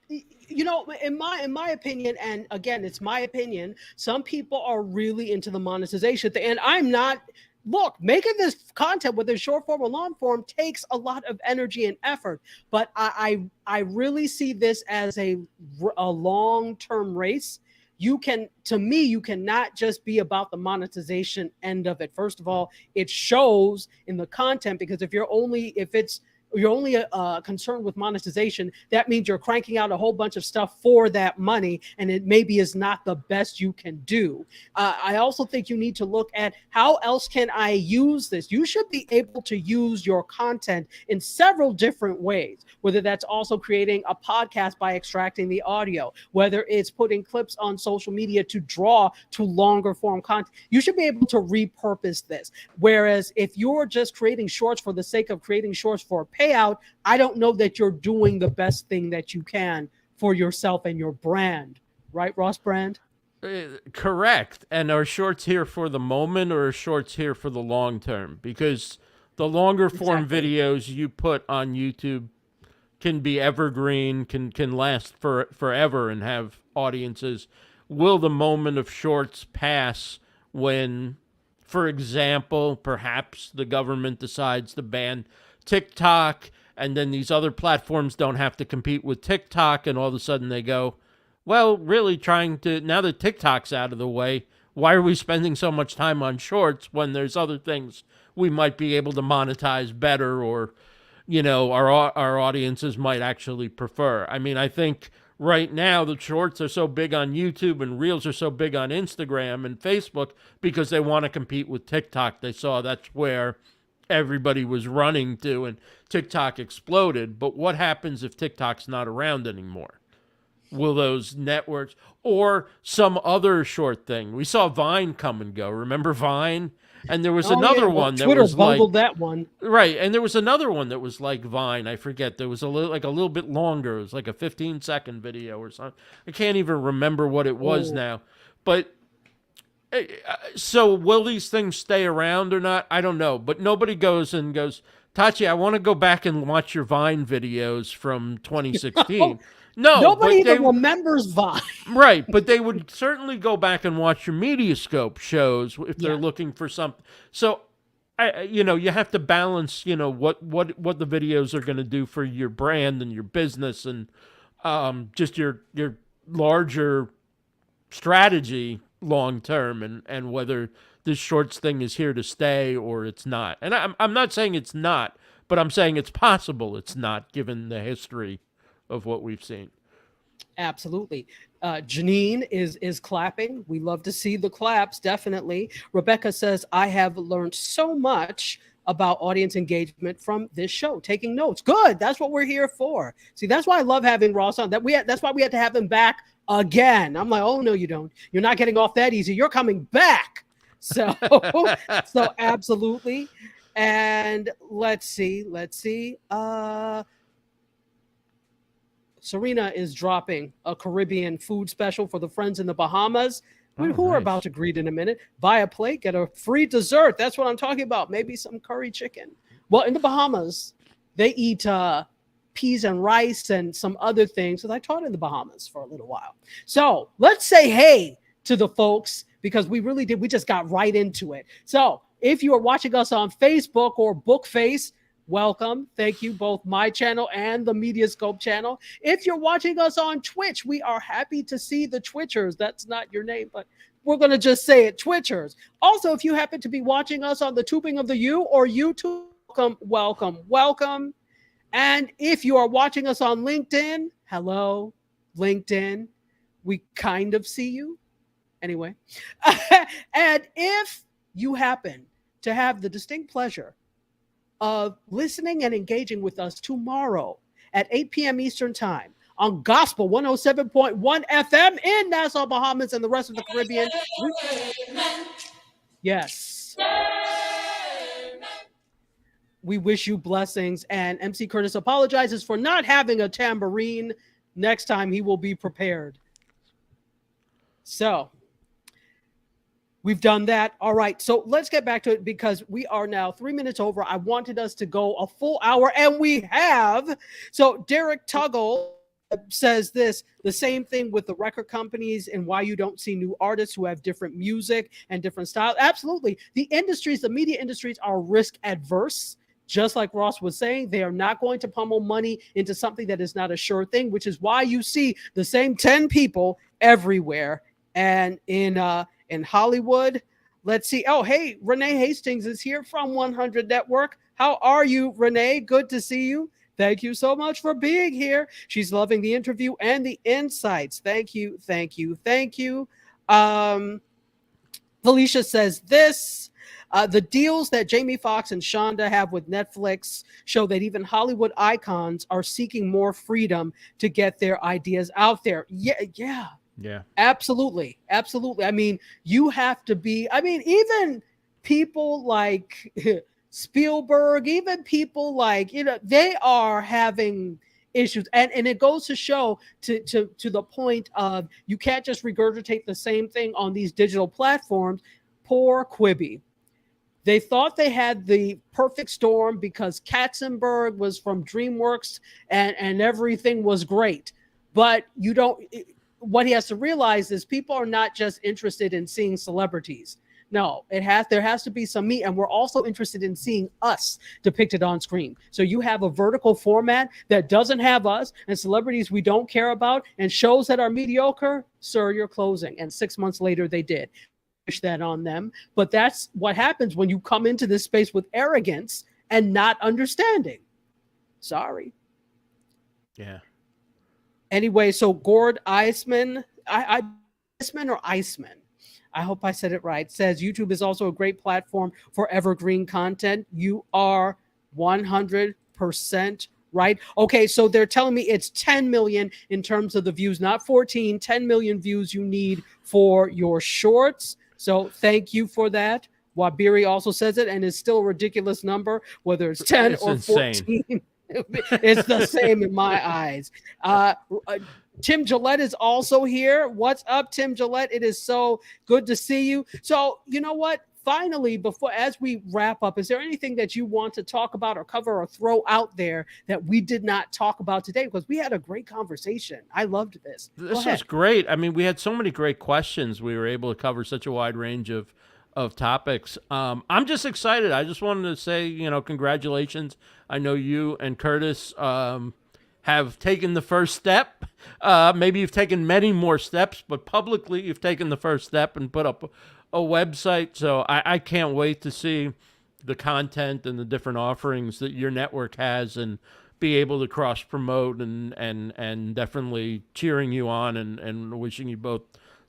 in my opinion, and again, it's my opinion, some people are really into the monetization thing, and I'm not. Look, making this content, whether short form or long form, takes a lot of energy and effort. But I really see this as a long-term race. You cannot just be about the monetization end of it. First of all, it shows in the content, because if you're only concerned with monetization, that means you're cranking out a whole bunch of stuff for that money, and it maybe is not the best you can do. I also think you need to look at how else can I use this. You should be able to use your content in several different ways, whether that's also creating a podcast by extracting the audio, whether it's putting clips on social media to draw to longer form content. You should be able to repurpose this. Whereas if you're just creating shorts for the sake of creating shorts for payout, I don't know that you're doing the best thing that you can for yourself and your brand. Right, Ross Brand? Correct. And are shorts here for the moment, or are shorts here for the long term? Because the longer form videos you put on YouTube can be evergreen, can last forever and have audiences. Will the moment of shorts pass when, for example, perhaps the government decides to ban TikTok, and then these other platforms don't have to compete with TikTok, and all of a sudden they go, well, really now that TikTok's out of the way, why are we spending so much time on shorts when there's other things we might be able to monetize better, or, our audiences might actually prefer? I mean, I think right now the shorts are so big on YouTube and Reels are so big on Instagram and Facebook because they want to compete with TikTok. They saw that's where everybody was running to, and TikTok exploded. But what happens if TikTok's not around anymore? Will those networks or some other short thing? We saw Vine come and go. Remember Vine? And there was another one that Twitter was bungled that one. Right, and there was another one that was like Vine. I forget. There was a little bit longer. It was like a 15-second video or something. I can't even remember what it was now. But so will these things stay around or not? I don't know. But nobody goes, Tachi, I want to go back and watch your Vine videos from 2016. No, nobody even remembers Vine. Right, but they would certainly go back and watch your MediaScope shows if they're looking for something. So, you have to balance, what the videos are going to do for your brand and your business, and just your larger strategy long term, and whether this shorts thing is here to stay or it's not. And I'm not saying it's not, but I'm saying it's possible it's not, given the history of what we've seen. Absolutely. Janine is clapping. We love to see the claps, definitely. Rebecca says, I have learned so much about audience engagement from this show, taking notes. Good. That's what we're here for. See, that's why I love having Ross on. That's why we had to have him back again. I'm like, oh, no, you don't. You're not getting off that easy. You're coming back. So, so absolutely. And let's see. Serena is dropping a Caribbean food special for the friends in the Bahamas, who are about to greet in a minute. Buy a plate, get a free dessert. That's what I'm talking about. Maybe some curry chicken. Well, in the Bahamas, they eat peas and rice and some other things. So I taught in the Bahamas for a little while. So let's say hey to the folks, because we really did. We just got right into it. So if you are watching us on Facebook or Bookface, welcome. Thank you, both my channel and the MediaScope channel. If you're watching us on Twitch, we are happy to see the Twitchers. That's not your name, but we're going to just say it, Twitchers. Also, if you happen to be watching us on the Tubing of the U or YouTube, welcome. And if you are watching us on LinkedIn, hello, LinkedIn. We kind of see you. Anyway. And if you happen to have the distinct pleasure of listening and engaging with us tomorrow at 8 p.m. Eastern Time on Gospel 107.1 FM in Nassau, Bahamas, and the rest of the Caribbean. Yes. We wish you blessings. And MC Curtis apologizes for not having a tambourine. Next time he will be prepared. So we've done that. All right. So let's get back to it, because we are now 3 minutes over. I wanted us to go a full hour, and we have. So Derek Tuggle says the same thing with the record companies and why you don't see new artists who have different music and different styles. Absolutely. The media industries are risk adverse. Just like Ross was saying, they are not going to pummel money into something that is not a sure thing, which is why you see the same 10 people everywhere. And in Hollywood, let's see. Oh, hey, Renee Hastings is here from 100 Network. How are you, Renee? Good to see you. Thank you so much for being here. She's loving the interview and the insights. Thank you. Felicia says this. The deals that Jamie Foxx and Shonda have with Netflix show that even Hollywood icons are seeking more freedom to get their ideas out there. Yeah. Absolutely. I mean, you have to be, even people like Spielberg, even people like, they are having issues. And it goes to show to the point of you can't just regurgitate the same thing on these digital platforms. Poor Quibi. They thought they had the perfect storm because Katzenberg was from DreamWorks and everything was great. But you don't, what he has to realize is people are not just interested in seeing celebrities. No, there has to be some meat, and we're also interested in seeing us depicted on screen. So you have a vertical format that doesn't have us and celebrities we don't care about and shows that are mediocre, sir, you're closing. And 6 months later they did. Wish that on them. But that's what happens when you come into this space with arrogance and not understanding. Sorry. Yeah. Anyway, so Gord Eisman, Eisman or Eisman? I hope I said it right. Says YouTube is also a great platform for evergreen content. You are 100% right. Okay, so they're telling me it's 10 million in terms of the views, not 14, 10 million views you need for your shorts. So thank you for that. Wabiri also says it, and it's still a ridiculous number, whether it's 10 or 14. It's the same in my eyes. Tim Gillette is also here. What's up, Tim Gillette? It is so good to see you. So, you know what? Finally, as we wrap up, is there anything that you want to talk about or cover or throw out there that we did not talk about today? Because we had a great conversation. I loved this. This was great. I mean, we had so many great questions. We were able to cover such a wide range of topics. I'm just excited. I just wanted to say, congratulations. I know you and Curtis have taken the first step. Maybe you've taken many more steps, but publicly you've taken the first step and put up a website. So I can't wait to see the content and the different offerings that your network has and be able to cross promote and definitely cheering you on and wishing you both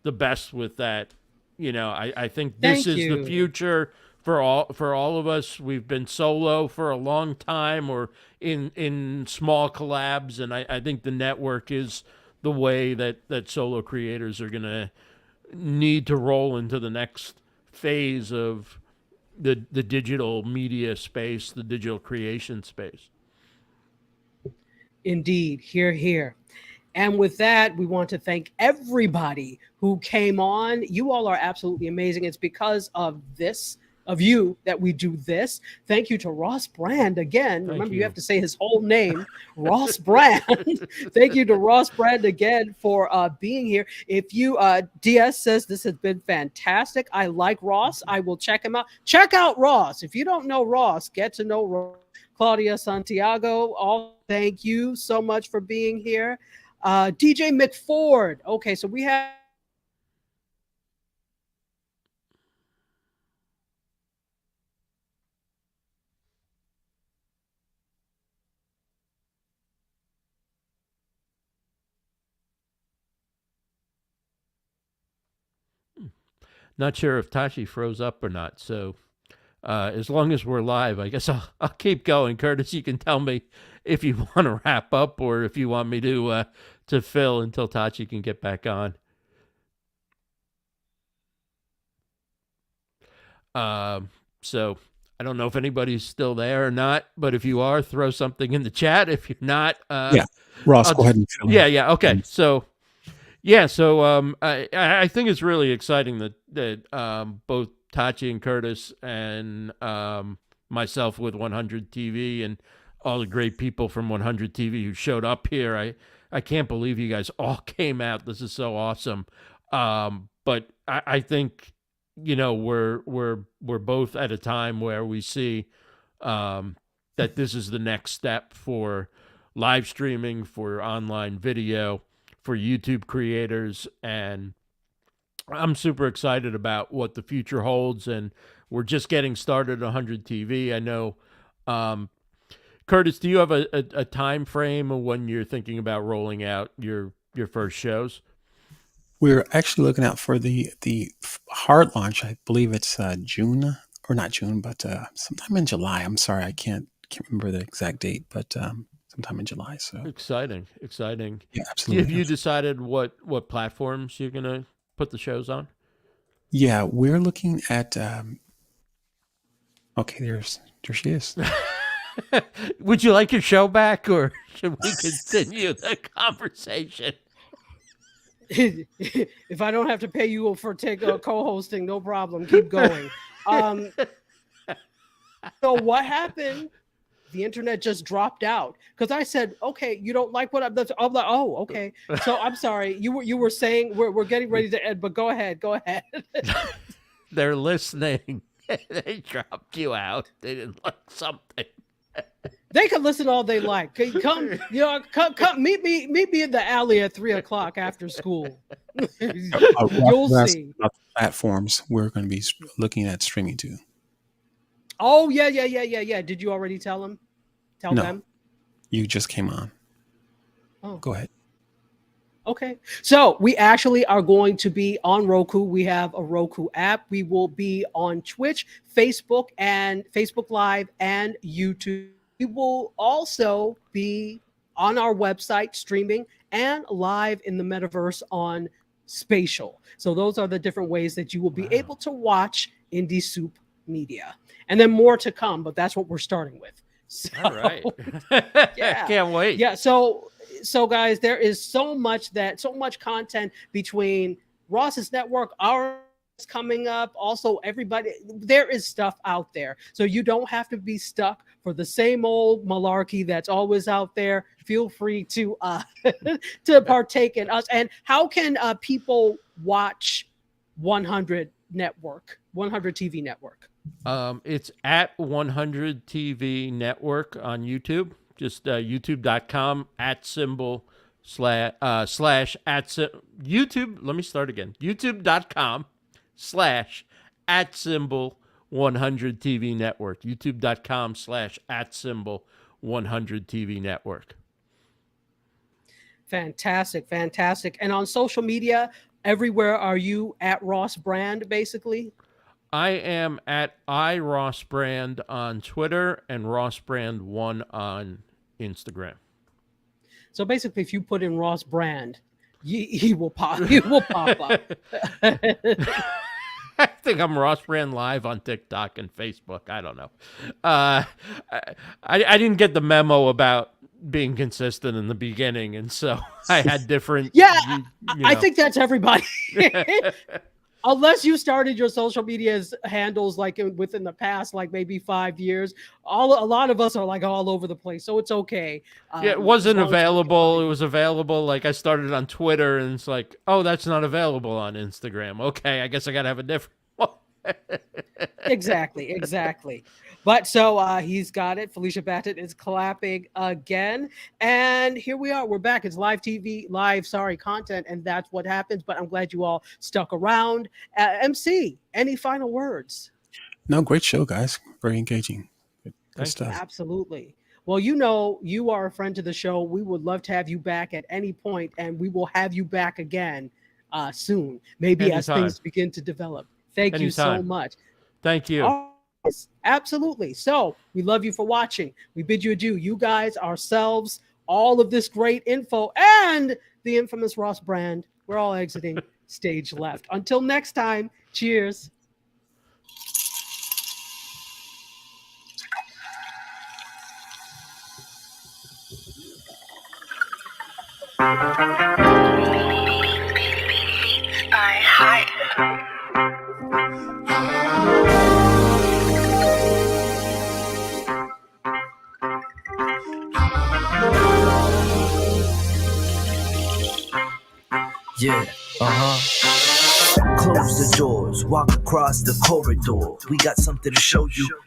the best with that. I think this is the future for all of us. We've been solo for a long time or in small collabs, and I think the network is the way that solo creators are going to need to roll into the next phase of the digital media space, the digital creation space. Indeed. Hear, hear. And with that, we want to thank everybody who came on. You all are absolutely amazing. It's because of you that we do this. Thank you to Ross Brand again. Remember, you have to say his whole name, Ross Brand. Thank you to Ross Brand again for being here. If you, DS says this has been fantastic. I like Ross. I will check him out. Check out Ross. If you don't know Ross, get to know Ross. Claudia Santiago, all thank you so much for being here. DJ McFord. Okay, so we have Not sure if Tashi froze up or not. So as long as we're live, I guess I'll keep going. Curtis, you can tell me if you want to wrap up or if you want me to fill until Tachi can get back on. So I don't know if anybody's still there or not, but if you are, throw something in the chat. If you're not, yeah, Ross, go ahead and fill in. Yeah, okay. So I think it's really exciting that both Tachi and Curtis and myself with 100 TV and all the great people from 100 TV who showed up here. I can't believe you guys all came out. This is so awesome. But I think we're both at a time where we see that this is the next step for live streaming, for online video, for YouTube creators, and I'm super excited about what the future holds, and we're just getting started at 100 TV. I know, Curtis, do you have a time frame of when you're thinking about rolling out your first shows? We're actually looking out for the hard launch. I believe it's June, or not June, but sometime in July. I'm sorry, I can't remember the exact date, but sometime in July. So exciting. Yeah, absolutely. Have you decided what platforms you're gonna put the shows on? Yeah, we're looking at. Okay, there she is. Would you like your show back, or should we continue the conversation? If I don't have to pay you for co-hosting, no problem. Keep going. So what happened? The internet just dropped out because I said, "Okay, you don't like what I'm." I'm like, "Oh, okay." So I'm sorry. You were saying we're getting ready to end, but go ahead. Go ahead. They're listening. They dropped you out. They didn't like something. They can listen all they like. Come, come meet me in the alley at 3:00 after school. You'll see. About the platforms we're going to be looking at streaming to. Oh yeah. Did you already tell them? Tell No. them. You just came on. Oh. Go ahead. Okay. So we actually are going to be on Roku. We have a Roku app. We will be on Twitch, Facebook, and Facebook Live and YouTube. We will also be on our website streaming and live in the metaverse on Spatial. So those are the different ways that you will be able to watch Indie Soup Media. And then more to come, but that's what we're starting with. So, All right. Yeah. Can't wait. Yeah. So guys, there is so much content between Ross's network, ours coming up. Also, everybody, there is stuff out there. So you don't have to be stuck for the same old malarkey that's always out there. Feel free to to partake in us. And how can people watch 100 TV Network? It's at 100 TV Network on YouTube. Just youtube.com YouTube. Let me start again. youtube.com/@100 TV Network. youtube.com/@100 TV Network. Fantastic. And on social media, everywhere are you at Ross Brand, basically? I am at iRossBrand on Twitter and RossBrand1 on Instagram. So basically, if you put in Ross Brand, he will pop. He will pop up. I think I'm Ross Brand Live on TikTok and Facebook. I don't know. I didn't get the memo about being consistent in the beginning, and so I had different. Yeah, you know. I think that's everybody. Unless you started your social media's handles like within the past, like maybe 5 years, a lot of us are like all over the place, so it's okay. Yeah, it wasn't available. It was available. Like I started on Twitter, and it's like, oh, that's not available on Instagram. Okay, I guess I gotta have a different one. Exactly. But so he's got it. Felicia Bassett is clapping again. And here we are. We're back. It's live content. And that's what happens. But I'm glad you all stuck around. MC, any final words? No, great show, guys. Very engaging. Good stuff. Absolutely. Well, you are a friend to the show. We would love to have you back at any point, and we will have you back again soon, maybe Anytime. as things begin to develop. Thank you so much. Thank you. Absolutely. So we love you for watching. We bid you adieu. You guys, ourselves, all of this great info, and the infamous Ross Brand. We're all exiting stage left. Until next time, cheers. Yeah, Close the doors, walk across the corridor. We got something to show you.